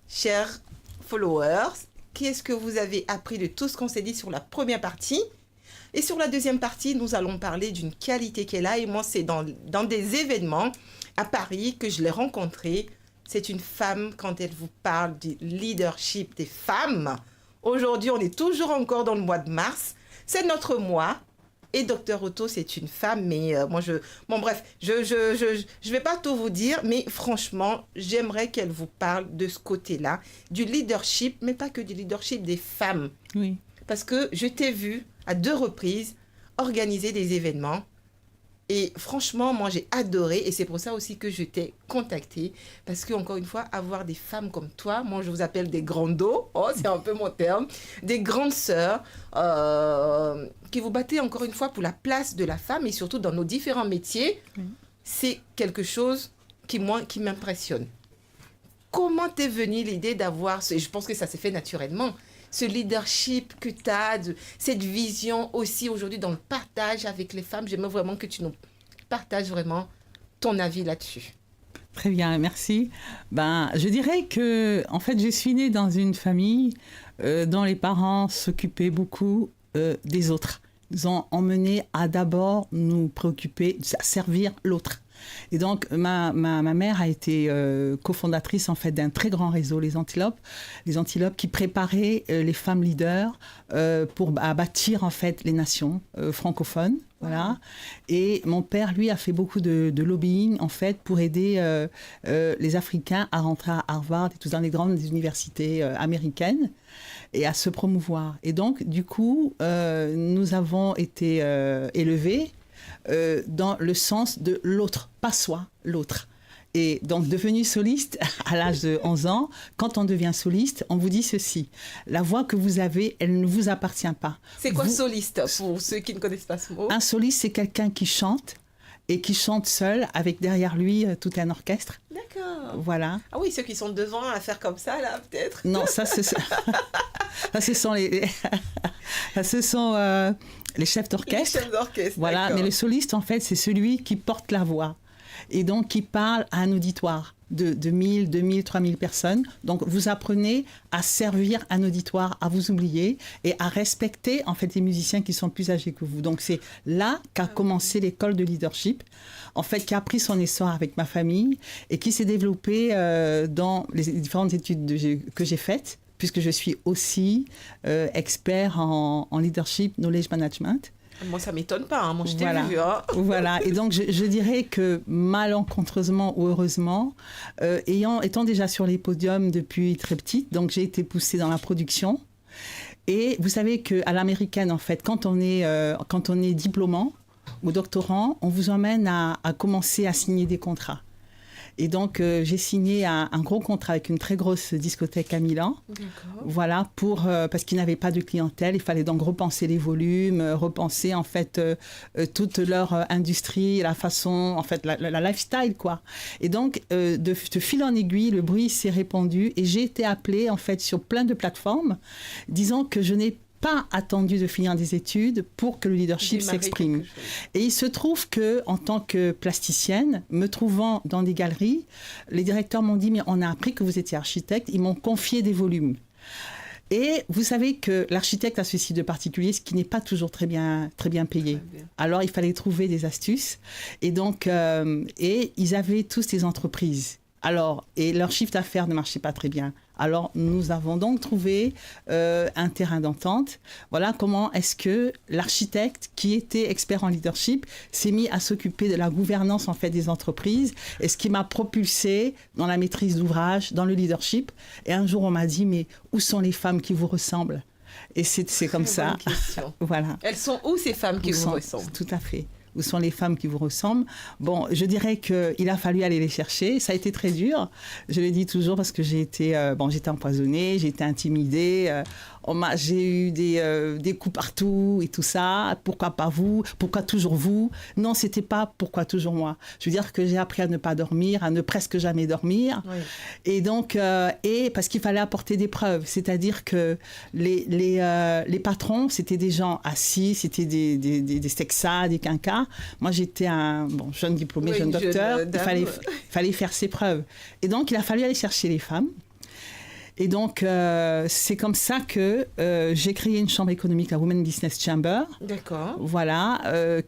chers followers, qu'est-ce que vous avez appris de tout ce qu'on s'est dit sur la première partie? Et sur la deuxième partie, nous allons parler d'une qualité qu'elle a. Et moi, c'est dans des événements à Paris que je l'ai rencontrée. C'est une femme, quand elle vous parle du leadership des femmes. Aujourd'hui, on est toujours encore dans le mois de mars. C'est notre mois. Et Dr Otto, c'est une femme, mais je vais pas tout vous dire, mais franchement, j'aimerais qu'elle vous parle de ce côté-là, du leadership, mais pas que du leadership des femmes. Oui. Parce que je t'ai vu à 2 reprises organiser des événements Et franchement, moi, j'ai adoré. Et c'est pour ça aussi que je t'ai contacté. Parce que, encore une fois, avoir des femmes comme toi, moi, je vous appelle des grandos. Oh, c'est un peu mon terme. Des grandes sœurs qui vous battez, encore une fois, pour la place de la femme et surtout dans nos différents métiers. C'est quelque chose qui m'impressionne. Comment t'es venue l'idée d'avoir, je pense que ça s'est fait naturellement, ce leadership que tu as, cette vision aussi aujourd'hui dans le partage avec les femmes. J'aimerais vraiment que tu nous partages vraiment ton avis là-dessus. Très bien, merci. Je dirais que, en fait, je suis née dans une famille dont les parents s'occupaient beaucoup des autres. Ils ont emmené à d'abord nous préoccuper, à servir l'autre. Et donc, ma mère a été cofondatrice en fait d'un très grand réseau, les Antilopes qui préparaient les femmes leaders à bâtir en fait les nations francophones. Voilà. Et mon père, lui, a fait beaucoup de lobbying en fait pour aider les Africains à rentrer à Harvard et tout dans les grandes universités américaines et à se promouvoir. Et donc, du coup, nous avons été élevés dans le sens de l'autre, pas soi, l'autre. Et donc, devenue soliste à l'âge de 11 ans, quand on devient soliste, on vous dit ceci. La voix que vous avez, elle ne vous appartient pas. C'est quoi soliste, pour ceux qui ne connaissent pas ce mot? Un soliste, c'est quelqu'un qui chante et qui chante seul avec derrière lui tout un orchestre. D'accord. Voilà. Ah oui, ceux qui sont devant à faire comme ça, là, peut-être. Non, ça, ce sont les chefs d'orchestre. Les chefs d'orchestre, voilà. d'accord. Mais le soliste, en fait, c'est celui qui porte la voix et donc qui parle à un auditoire de 1000, 2000, 3000 personnes. Donc, vous apprenez à servir un auditoire, à vous oublier et à respecter, en fait, les musiciens qui sont plus âgés que vous. Donc, c'est là qu'a commencé l'école de leadership, en fait, qui a pris son essor avec ma famille et qui s'est développée dans les différentes études que j'ai faites, puisque je suis aussi expert en leadership, knowledge management. Moi, ça ne m'étonne pas, hein. Moi, je t'ai vu. Hein. Voilà, et donc je dirais que malencontreusement ou heureusement, étant déjà sur les podiums depuis très petite, donc j'ai été poussée dans la production. Et vous savez qu'à l'américaine, en fait, quand on est diplômant ou doctorant, on vous emmène à commencer à signer des contrats. Et donc, j'ai signé un gros contrat avec une très grosse discothèque à Milan. D'accord. Voilà, parce qu'ils n'avaient pas de clientèle. Il fallait donc repenser les volumes, repenser en fait toute leur industrie, la façon, en fait, la lifestyle, quoi. Et donc, de fil en aiguille, le bruit s'est répandu et j'ai été appelée en fait sur plein de plateformes, disant que je n'ai pas attendu de finir des études pour que le leadership s'exprime. Et il se trouve que, en tant que plasticienne, me trouvant dans des galeries, les directeurs m'ont dit « mais on a appris que vous étiez architecte », ils m'ont confié des volumes. Et vous savez que l'architecte a ceci de particulier, ce qui n'est pas toujours très bien payé. Alors, il fallait trouver des astuces. Et donc, et ils avaient tous des entreprises. Alors, et leur chiffre d'affaires ne marchait pas très bien. Alors, nous avons donc trouvé un terrain d'entente. Voilà comment est-ce que l'architecte, qui était expert en leadership, s'est mis à s'occuper de la gouvernance en fait des entreprises, et ce qui m'a propulsée dans la maîtrise d'ouvrage, dans le leadership. Et un jour, on m'a dit, mais où sont les femmes qui vous ressemblent? Et c'est comme ça. Voilà. Elles sont où ces femmes qui vous ressemblent? Tout à fait. Où sont les femmes qui vous ressemblent? Bon, je dirais qu'il a fallu aller les chercher. Ça a été très dur. Je le dis toujours parce que j'étais empoisonnée, j'ai été intimidée. J'ai eu des coups partout et tout ça. Pourquoi pas vous? Pourquoi toujours vous? Non, c'était pas pourquoi toujours moi. Je veux dire que j'ai appris à ne pas dormir, à ne presque jamais dormir. Oui. Et donc, parce qu'il fallait apporter des preuves. C'est-à-dire que les patrons, c'était des gens assis, c'était des sexas, des quinquas. Moi, j'étais un jeune diplômé, jeune docteur. Il fallait faire ses preuves. Et donc, il a fallu aller chercher les femmes. Et donc, c'est comme ça que j'ai créé une chambre économique, la Women Business Chamber. D'accord. Voilà.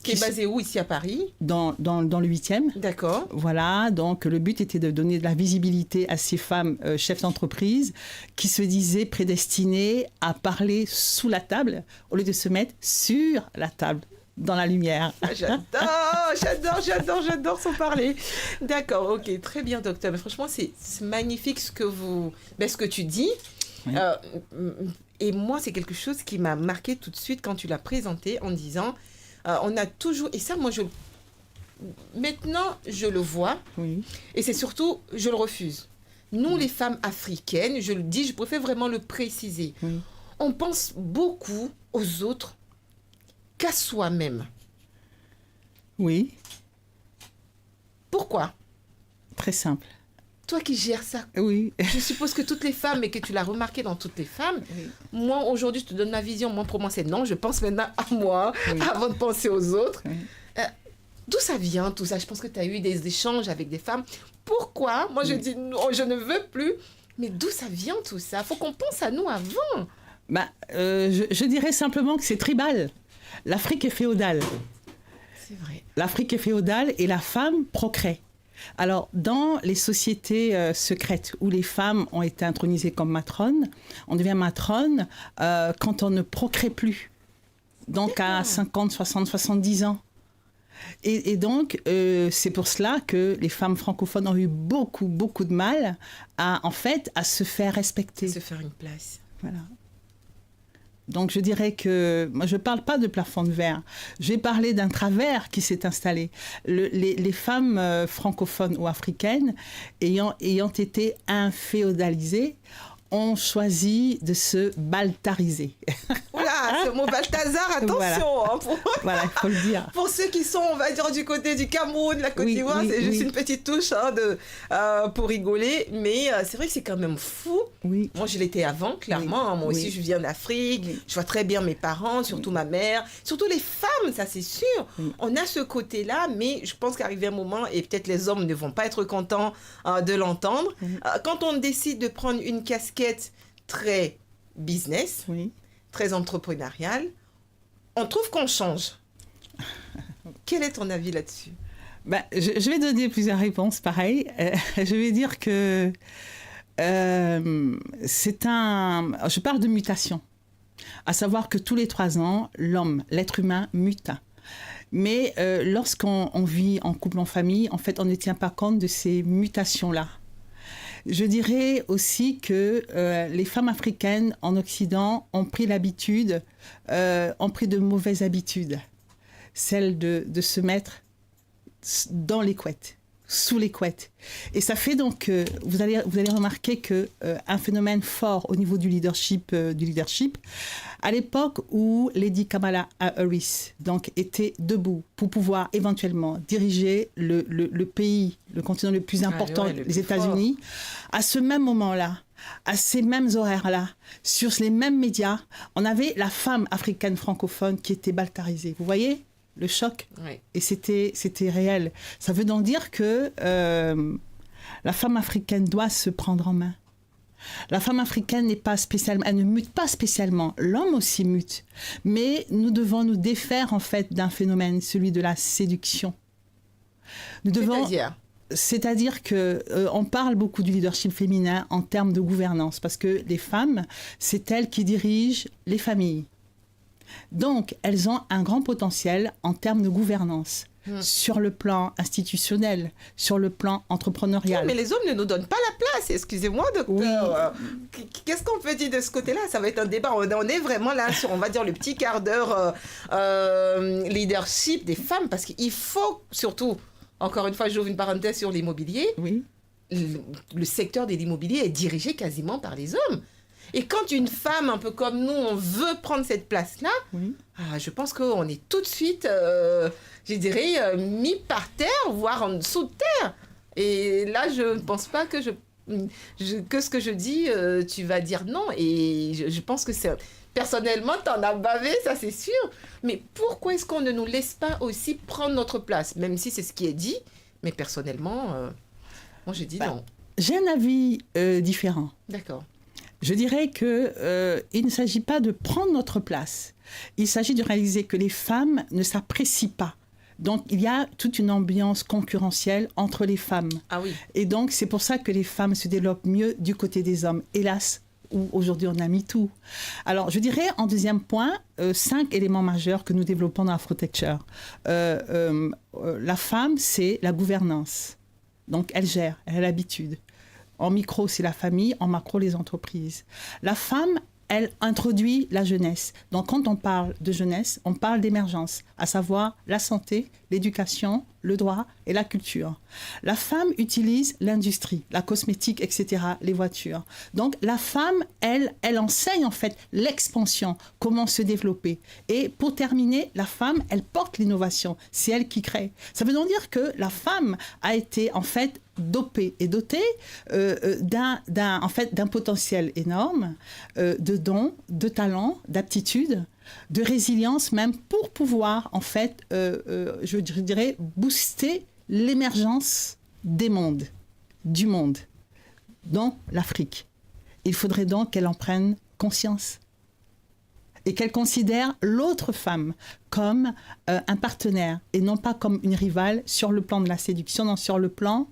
Qui est basée où, ici à Paris? Dans le 8e. D'accord. Voilà. Donc, le but était de donner de la visibilité à ces femmes chefs d'entreprise qui se disaient prédestinées à parler sous la table au lieu de se mettre sur la table. Dans la lumière. J'adore son parler. D'accord, ok, très bien, docteur. Mais franchement, c'est magnifique ce que tu dis. Oui. Et moi, c'est quelque chose qui m'a marqué tout de suite quand tu l'as présenté en disant, on a toujours, et ça, moi, maintenant, je le vois, Oui. et c'est surtout, je le refuse. Nous, les femmes africaines, je le dis, je préfère vraiment le préciser. Oui. On pense beaucoup aux autres qu'à soi-même. Oui, Pourquoi ? très simple. Toi qui gères ça, Oui. je suppose que toutes les femmes, et que tu l'as remarqué dans toutes les femmes, Oui. moi, aujourd'hui, je te donne ma vision. Moi, pour moi, c'est non. Je pense maintenant à moi Oui. avant de penser aux autres. Oui. D'où ça vient, tout ça ? Je pense que tu as eu des échanges avec des femmes. Pourquoi ? Moi, je dis non, je ne veux plus. Mais d'où ça vient, tout ça ? Il faut qu'on pense à nous avant. Je dirais simplement que c'est tribal. L'Afrique est féodale. C'est vrai. L'Afrique est féodale et la femme procrée. Alors, dans les sociétés secrètes où les femmes ont été intronisées comme matrones, on devient matrone quand on ne procrée plus. Donc, à 50, 60, 70 ans. Et donc, c'est pour cela que les femmes francophones ont eu beaucoup, beaucoup de mal à se faire respecter. Se faire une place. Voilà. Donc, je dirais que... Moi, je ne parle pas de plafond de verre. J'ai parlé d'un travers qui s'est installé. Les femmes francophones ou africaines ayant été inféodalisées ont choisi de se baltariser. Oula, ce mot Balthazar, attention. Voilà. Voilà, il faut le dire. Pour ceux qui sont, on va dire, du côté du Cameroun, la Côte d'Ivoire, c'est juste une petite touche pour rigoler. Mais c'est vrai que c'est quand même fou. Oui. Moi, je l'étais avant, clairement. Oui. Moi aussi, je viens d'Afrique. Oui. Je vois très bien mes parents, surtout ma mère. Surtout les femmes, ça c'est sûr. Oui. On a ce côté-là, mais je pense qu'arrivé un moment, et peut-être les hommes ne vont pas être contents de l'entendre, quand on décide de prendre une casquette très business, Oui. très entrepreneuriale, on trouve qu'on change. Quel est ton avis là-dessus ? Je vais donner plusieurs réponses, pareil. Je vais dire que je parle de mutation. À savoir que tous les 3 ans, l'être humain mute. Mais lorsqu'on vit en couple, en famille, en fait, on ne tient pas compte de ces mutations-là. Je dirais aussi que les femmes africaines en Occident ont pris de mauvaises habitudes. Celle de se mettre dans les couettes, sous les couettes. Et ça fait donc que vous allez remarquer qu'un phénomène fort au niveau du leadership, à l'époque où Lady Kamala Harris donc, était debout pour pouvoir éventuellement diriger le pays, le continent le plus important, les États-Unis, à ce même moment-là, à ces mêmes horaires-là, sur les mêmes médias, on avait la femme africaine francophone qui était baltarisée. Vous voyez le choc? Oui. Et c'était réel. Ça veut donc dire que la femme africaine doit se prendre en main. La femme africaine n'est pas spécialement, elle ne mute pas spécialement. L'homme aussi mute. Mais nous devons nous défaire en fait d'un phénomène, celui de la séduction. C'est-à-dire que on parle beaucoup du leadership féminin en termes de gouvernance, parce que les femmes, c'est elles qui dirigent les familles. Donc, elles ont un grand potentiel en termes de gouvernance, sur le plan institutionnel, sur le plan entrepreneurial. Oui, mais les hommes ne nous donnent pas la place, excusez-moi, docteur. Oui. Qu'est-ce qu'on peut dire de ce côté-là? Ça va être un débat. On est vraiment là sur, on va dire, le petit quart d'heure leadership des femmes, parce qu'il faut surtout, encore une fois, j'ouvre une parenthèse sur l'immobilier. Oui. Le secteur de l'immobilier est dirigé quasiment par les hommes. Et quand une femme, un peu comme nous, on veut prendre cette place-là, je pense qu'on est tout de suite, je dirais, mis par terre, voire en dessous de terre. Et là, je ne pense pas que que ce que je dis, tu vas dire non. Et je pense que c'est... Personnellement, t'en as bavé, ça c'est sûr. Mais pourquoi est-ce qu'on ne nous laisse pas aussi prendre notre place? Même si c'est ce qui est dit, mais personnellement, moi je dis non. J'ai un avis différent. D'accord. Je dirais qu'il ne s'agit pas de prendre notre place. Il s'agit de réaliser que les femmes ne s'apprécient pas. Donc, il y a toute une ambiance concurrentielle entre les femmes. Ah oui. Et donc, c'est pour ça que les femmes se développent mieux du côté des hommes. Hélas, où aujourd'hui on a mis tout. Alors, je dirais en deuxième point, 5 éléments majeurs que nous développons dans Afrotecture. La femme, c'est la gouvernance. Donc, elle gère, elle a l'habitude. En micro, c'est la famille, en macro, les entreprises. La femme, elle introduit la jeunesse. Donc, quand on parle de jeunesse, on parle d'émergence, à savoir la santé, l'éducation, le droit et la culture. La femme utilise l'industrie, la cosmétique, etc., les voitures. Donc la femme, elle enseigne en fait l'expansion, comment se développer. Et pour terminer, la femme, elle porte l'innovation. C'est elle qui crée. Ça veut donc dire que la femme a été en fait dopée et dotée d'un potentiel énorme, de dons, de talents, d'aptitudes, de résilience même pour pouvoir en fait, je dirais, booster l'émergence des mondes, du monde, dans l'Afrique. Il faudrait donc qu'elle en prenne conscience et qu'elle considère l'autre femme comme un partenaire et non pas comme une rivale sur le plan de la séduction, non, sur le plan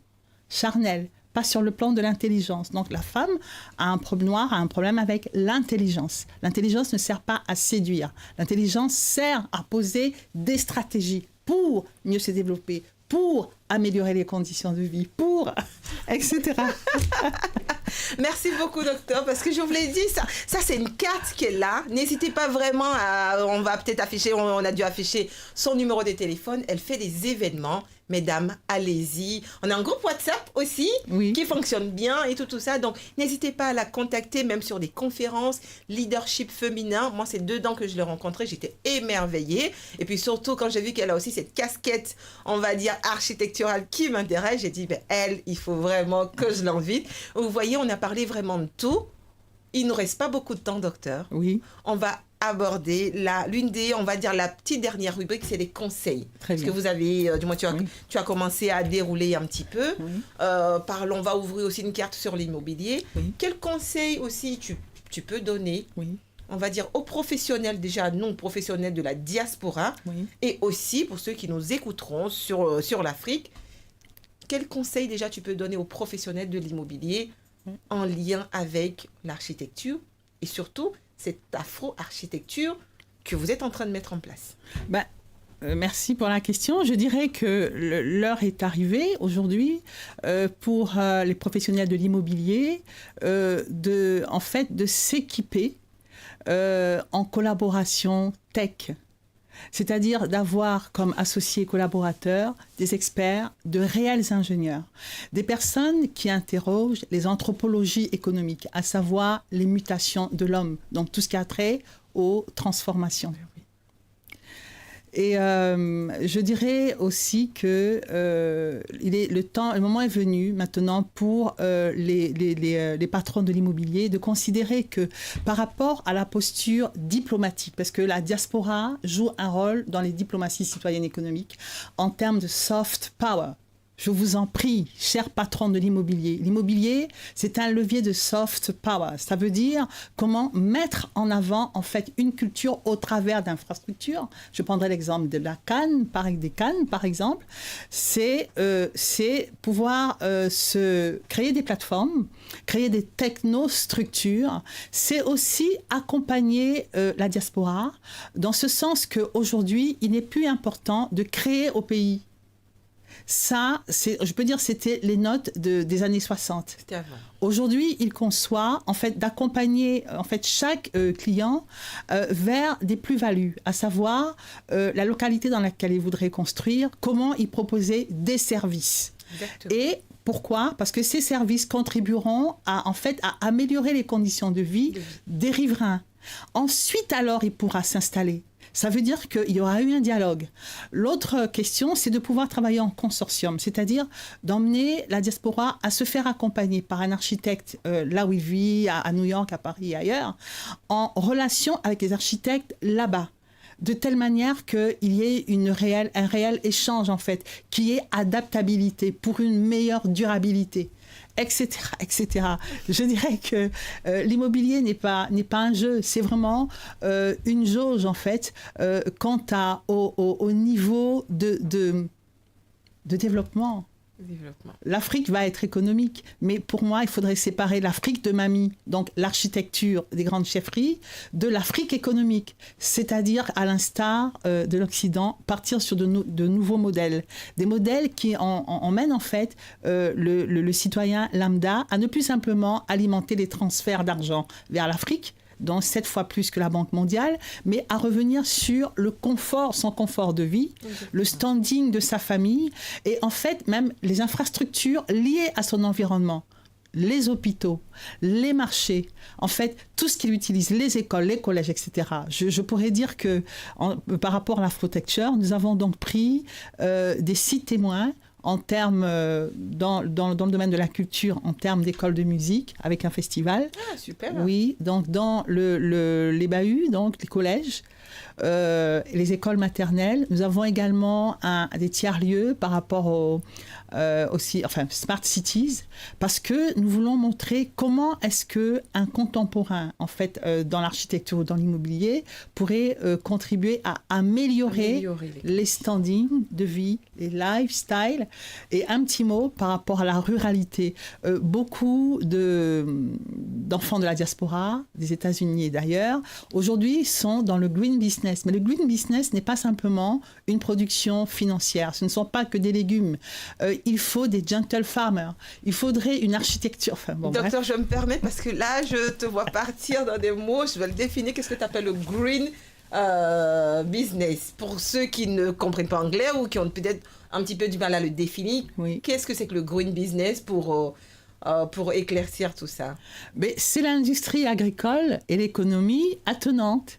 charnel, pas sur le plan de l'intelligence. Donc la femme a un problème avec l'intelligence. L'intelligence ne sert pas à séduire. L'intelligence sert à poser des stratégies pour mieux se développer, pour améliorer les conditions de vie, pour etc. Merci beaucoup, docteur, parce que je vous l'ai dit, ça c'est une carte qui est là. N'hésitez pas vraiment on va peut-être afficher, on a dû afficher son numéro de téléphone. Elle fait des événements. Mesdames, allez-y. On a un groupe WhatsApp aussi qui fonctionne bien et tout ça. Donc, n'hésitez pas à la contacter, même sur des conférences, leadership féminin. Moi, c'est dedans que je l'ai rencontrée. J'étais émerveillée. Et puis surtout, quand j'ai vu qu'elle a aussi cette casquette, on va dire, architecturale qui m'intéresse, j'ai dit, il faut vraiment que je l'invite. Vous voyez, on a parlé vraiment de tout. Il ne nous reste pas beaucoup de temps, docteur. Oui. On va aborder l'une des, on va dire, la petite dernière rubrique, c'est les conseils. Très bien. Parce que vous avez, du moins, tu as commencé à dérouler un petit peu. Oui. On va ouvrir aussi une carte sur l'immobilier. Oui. Quels conseils aussi tu peux donner, on va dire, aux professionnels, déjà non professionnels de la diaspora, et aussi pour ceux qui nous écouteront sur l'Afrique, quels conseils déjà tu peux donner aux professionnels de l'immobilier en lien avec l'architecture et surtout cette afro-architecture que vous êtes en train de mettre en place? Merci pour la question. Je dirais que l'heure est arrivée aujourd'hui pour les professionnels de l'immobilier de s'équiper en collaboration tech. C'est-à-dire d'avoir comme associés collaborateurs des experts, de réels ingénieurs, des personnes qui interrogent les anthropologies économiques, à savoir les mutations de l'homme, donc tout ce qui a trait aux transformations. Et je dirais aussi que le moment est venu maintenant pour les patrons de l'immobilier de considérer que par rapport à la posture diplomatique, parce que la diaspora joue un rôle dans les diplomaties citoyennes économiques en termes de soft power. Je vous en prie, chers patrons de l'immobilier. L'immobilier, c'est un levier de soft power. Ça veut dire comment mettre en avant, en fait, une culture au travers d'infrastructures. Je prendrai l'exemple de la Cannes, des Cannes, par exemple. C'est pouvoir se créer des plateformes, créer des technostructures. C'est aussi accompagner la diaspora, dans ce sens qu'aujourd'hui, il n'est plus important de créer au pays. Ça, je peux dire, c'était les notes des années 60. C'était avant. Aujourd'hui, il conçoit, en fait, d'accompagner chaque client vers des plus-values, à savoir la localité dans laquelle il voudrait construire, comment il proposait des services. Exactement. Et pourquoi ? Parce que ces services contribueront à améliorer les conditions de vie des riverains. Ensuite, alors, il pourra s'installer. Ça veut dire qu'il y aura eu un dialogue. L'autre question, c'est de pouvoir travailler en consortium, c'est-à-dire d'emmener la diaspora à se faire accompagner par un architecte là où il vit, à New York, à Paris et ailleurs, en relation avec les architectes là-bas, de telle manière qu'il y ait un réel échange, en fait, qui ait adaptabilité pour une meilleure durabilité. Etc., etc. Je dirais que l'immobilier n'est pas un jeu, c'est vraiment une jauge en fait quant au niveau de développement. L'Afrique va être économique, mais pour moi, il faudrait séparer l'Afrique de mamie, donc l'architecture des grandes chefferies, de l'Afrique économique, c'est-à-dire à l'instar de l'Occident, partir sur de nouveaux modèles, des modèles qui emmènent en fait le citoyen lambda à ne plus simplement alimenter les transferts d'argent vers l'Afrique, donc 7 fois plus que la Banque mondiale, mais à revenir sur le confort, son confort de vie, le standing de sa famille et en fait même les infrastructures liées à son environnement. Les hôpitaux, les marchés, en fait, tout ce qu'il utilise, les écoles, les collèges, etc. Je pourrais dire que par rapport à l'Afrotecture, nous avons donc pris des 6 témoins en termes, dans le domaine de la culture, en termes d'école de musique, avec un festival. Ah, super. Oui, donc dans les bahuts, donc les collèges, les écoles maternelles. Nous avons également des tiers-lieux par rapport Smart Cities, parce que nous voulons montrer comment est-ce qu'un contemporain, en fait, dans l'architecture ou dans l'immobilier, pourrait contribuer à améliorer les standings de vie, les lifestyles. Et un petit mot par rapport à la ruralité. Beaucoup d'enfants de la diaspora, des États-Unis et d'ailleurs, aujourd'hui sont dans le green business. Mais le green business n'est pas simplement une production financière. Ce ne sont pas que des légumes. Il faut des gentle farmers. Il faudrait une architecture. Enfin, bon, Docteur, bref. je me permets, parce que là, je te vois partir dans des mots. Je vais le définir. Qu'est-ce que tu appelles le green business? Pour ceux qui ne comprennent pas anglais ou qui ont peut-être un petit peu du mal à le définir, Oui. Qu'est-ce que c'est que le green business pour éclaircir tout ça? Mais c'est l'industrie agricole et l'économie attenante.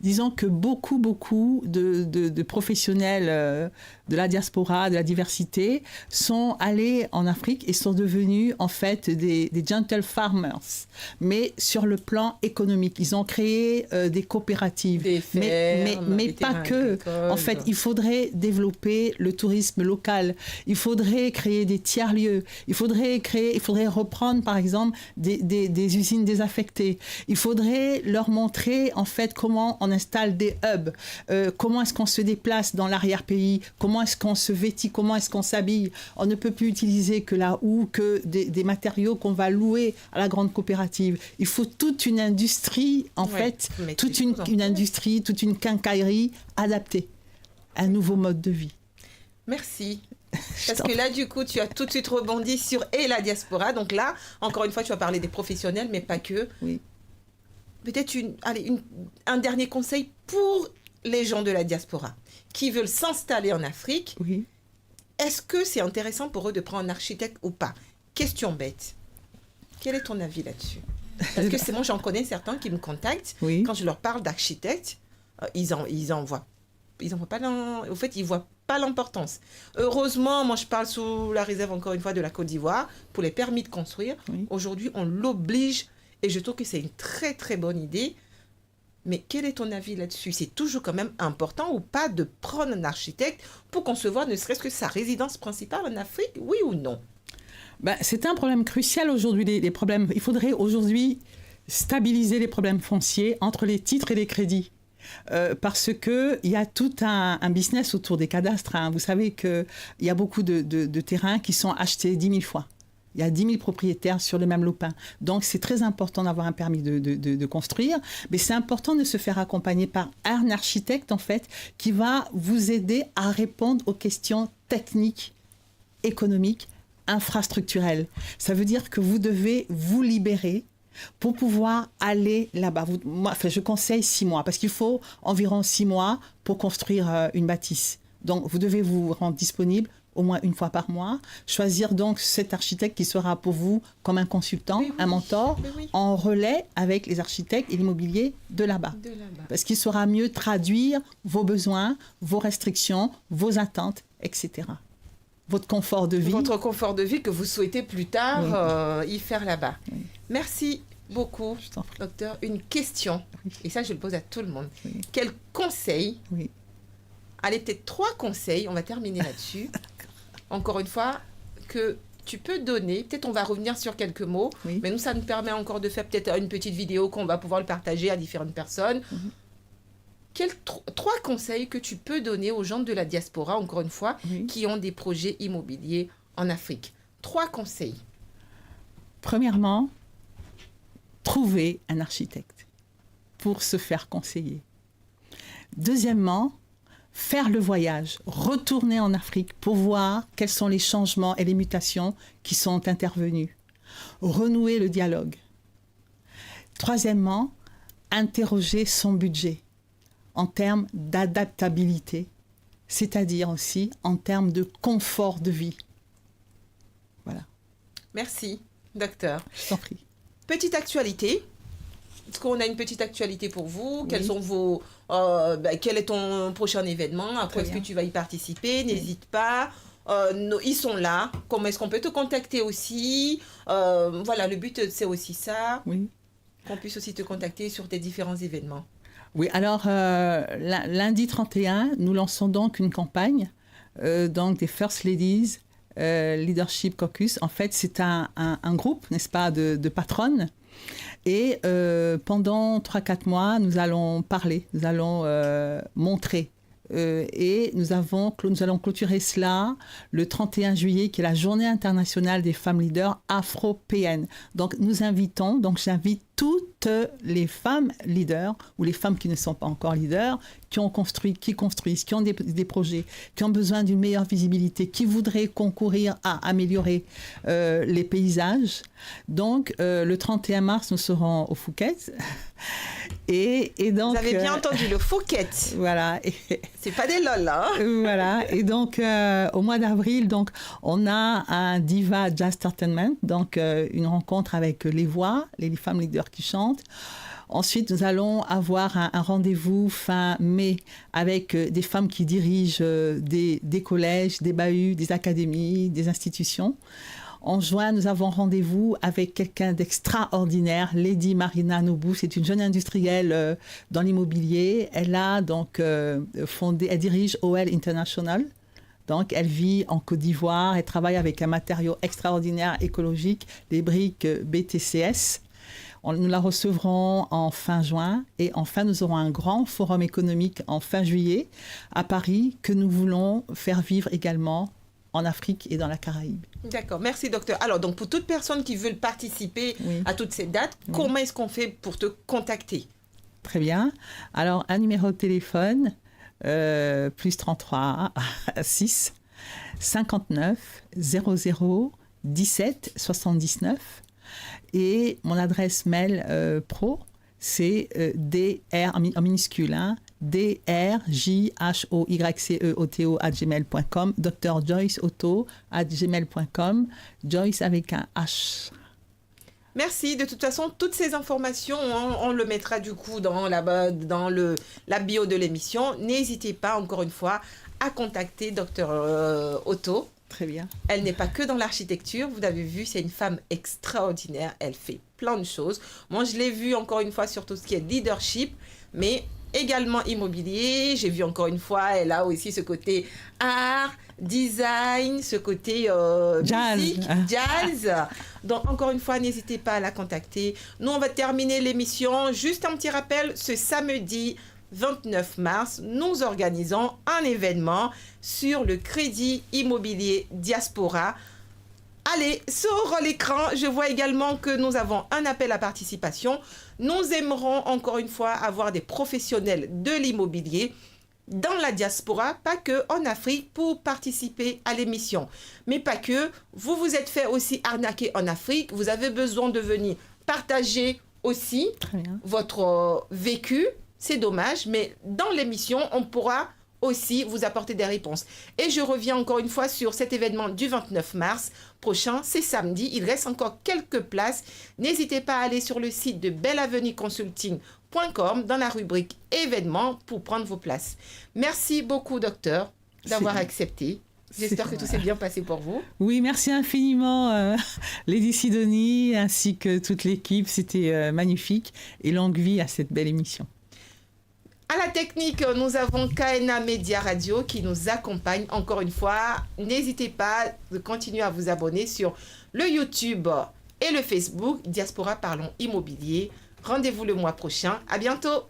Disons que beaucoup de professionnels de la diaspora, de la diversité, sont allés en Afrique et sont devenus en fait des gentle farmers. Mais sur le plan économique, ils ont créé des coopératives. Des fermes, mais des pas terrains que. agricoles. En fait, il faudrait développer le tourisme local. Il faudrait créer des tiers-lieux. Il faudrait reprendre, par exemple, des usines désaffectées. Il faudrait leur montrer, en fait, comment on installe des hubs, comment est-ce qu'on se déplace dans l'arrière-pays, comment est-ce qu'on se vêtit, comment est-ce qu'on s'habille. On ne peut plus utiliser que la houe, que des matériaux qu'on va louer à la grande coopérative. Il faut toute une industrie, en fait, toute une industrie, toute une quincaillerie adaptée à un nouveau mode de vie. Merci. Parce que là, du coup, tu as tout de suite rebondi sur la diaspora. Donc là, encore une fois, tu vas parler des professionnels, mais pas que. Oui. Peut-être un dernier conseil pour les gens de la diaspora qui veulent s'installer en Afrique. Oui. Est-ce que c'est intéressant pour eux de prendre un architecte ou pas? Question bête. Quel est ton avis là-dessus? Parce que moi, j'en connais certains qui me contactent. Oui. Quand je leur parle d'architecte, ils en voient pas. Au fait, ils voient pas l'importance. Heureusement, moi, je parle sous la réserve encore une fois de la Côte d'Ivoire pour les permis de construire. Oui. Aujourd'hui, on l'oblige. Et je trouve que c'est une très, très bonne idée. Mais quel est ton avis là-dessus? C'est toujours quand même important ou pas de prendre un architecte pour concevoir ne serait-ce que sa résidence principale en Afrique, oui ou non? C'est un problème crucial aujourd'hui, les problèmes. Il faudrait aujourd'hui stabiliser les problèmes fonciers entre les titres et les crédits. Parce qu'il y a tout un business autour des cadastres. Hein. Vous savez qu'il y a beaucoup de terrains qui sont achetés 10 000 fois. Il y a 10 000 propriétaires sur le même lopin. Donc, c'est très important d'avoir un permis de construire. Mais c'est important de se faire accompagner par un architecte, en fait, qui va vous aider à répondre aux questions techniques, économiques, infrastructurelles. Ça veut dire que vous devez vous libérer pour pouvoir aller là-bas. Je conseille 6 mois, parce qu'il faut environ 6 mois pour construire une bâtisse. Donc, vous devez vous rendre disponible au moins une fois par mois, choisir donc cet architecte qui sera pour vous comme un consultant, un mentor, en relais avec les architectes et l'immobilier de là-bas. Parce qu'il saura mieux traduire vos besoins, vos restrictions, vos attentes, etc. Votre confort de vie. Votre confort de vie que vous souhaitez plus tard y faire là-bas. Oui. Merci beaucoup, docteur. Une question, et ça je le pose à tout le monde. Oui. Quel conseil, allez, peut-être 3 conseils, on va terminer là-dessus, encore une fois, que tu peux donner, peut-être on va revenir sur quelques mots, mais nous, ça nous permet encore de faire peut-être une petite vidéo qu'on va pouvoir le partager à différentes personnes. Quels 3 conseils que tu peux donner aux gens de la diaspora, encore une fois, qui ont des projets immobiliers en Afrique? 3 conseils. Premièrement, trouver un architecte pour se faire conseiller. Deuxièmement, faire le voyage, retourner en Afrique pour voir quels sont les changements et les mutations qui sont intervenus. Renouer le dialogue. Troisièmement, interroger son budget en termes d'adaptabilité, c'est-à-dire aussi en termes de confort de vie. Voilà. Merci, docteur. Je t'en prie. Petite actualité. Est-ce qu'on a une petite actualité pour vous? Oui. Quels sont vos, quel est ton prochain événement? Après, est-ce que tu vas y participer? N'hésite pas. Ils sont là. Comment est-ce qu'on peut te contacter aussi? Voilà, le but, c'est aussi ça. Oui. Qu'on puisse aussi te contacter sur tes différents événements. Oui, alors lundi 31, nous lançons donc une campagne donc des First Ladies Leadership Caucus. En fait, c'est un groupe, n'est-ce pas, de patronnes. Et pendant 3-4 mois, nous allons parler, nous allons montrer. Et nous allons clôturer cela le 31 juillet, qui est la journée internationale des femmes leaders afro-péennes. Donc, j'invite toutes les femmes leaders, ou les femmes qui ne sont pas encore leaders, qui construisent, qui ont des projets, qui ont besoin d'une meilleure visibilité, qui voudraient concourir à améliorer les paysages. Donc, le 31 mars, nous serons au Phuket. Et donc, vous avez bien entendu, le Phuket. Voilà. C'est pas des lol, là. Voilà. Et donc, au mois d'avril, donc, on a un Diva Jazz Entertainment, donc une rencontre avec les voix, les femmes leaders qui chantent. Ensuite, nous allons avoir un rendez-vous fin mai avec des femmes qui dirigent des collèges, des bahuts, des académies, des institutions. En juin, nous avons rendez-vous avec quelqu'un d'extraordinaire, Lady Marina Nobu. C'est une jeune industrielle dans l'immobilier. Elle a donc elle dirige OL International. Donc, elle vit en Côte d'Ivoire. Elle travaille avec un matériau extraordinaire écologique, les briques BTCS. Nous la recevrons en fin juin. Et enfin, nous aurons un grand forum économique en fin juillet à Paris que nous voulons faire vivre également en Afrique et dans la Caraïbe. D'accord, merci docteur. Alors, donc pour toute personne qui veut participer à toutes ces dates, comment est-ce qu'on fait pour te contacter? Très bien. Alors, un numéro de téléphone, plus 33 6 59 00 17 79. Et mon adresse mail pro, c'est dr en minuscule, drjoyceoto@gmail.com, drjoyceoto@gmail.com, Joyce avec un H. Merci. De toute façon, toutes ces informations, on le mettra du coup dans la bio de l'émission. N'hésitez pas, encore une fois, à contacter Dr Otto. Très bien. Elle n'est pas que dans l'architecture. Vous avez vu, c'est une femme extraordinaire. Elle fait plein de choses. Moi, je l'ai vue encore une fois sur tout ce qui est leadership, mais également immobilier. J'ai vu encore une fois, elle a aussi ce côté art, design, ce côté musique, jazz. Donc, encore une fois, n'hésitez pas à la contacter. Nous, on va terminer l'émission. Juste un petit rappel, ce samedi 29 mars, nous organisons un événement sur le crédit immobilier Diaspora. Allez, sur l'écran, je vois également que nous avons un appel à participation. Nous aimerons encore une fois avoir des professionnels de l'immobilier dans la diaspora, pas que en Afrique, pour participer à l'émission. Mais pas que, vous vous êtes fait aussi arnaquer en Afrique, vous avez besoin de venir partager aussi votre vécu. C'est dommage, mais dans l'émission, on pourra aussi vous apporter des réponses. Et je reviens encore une fois sur cet événement du 29 mars prochain, c'est samedi. Il reste encore quelques places. N'hésitez pas à aller sur le site de belleavenueconsulting.com dans la rubrique événements pour prendre vos places. Merci beaucoup, docteur, d'avoir accepté. J'espère que tout s'est bien passé pour vous. Oui, merci infiniment, Lady Sidonie, ainsi que toute l'équipe. C'était magnifique. Et longue vie à cette belle émission. À la technique, nous avons KNA Média Radio qui nous accompagne encore une fois. N'hésitez pas de continuer à vous abonner sur le YouTube et le Facebook Diaspora Parlons Immobilier. Rendez-vous le mois prochain. À bientôt.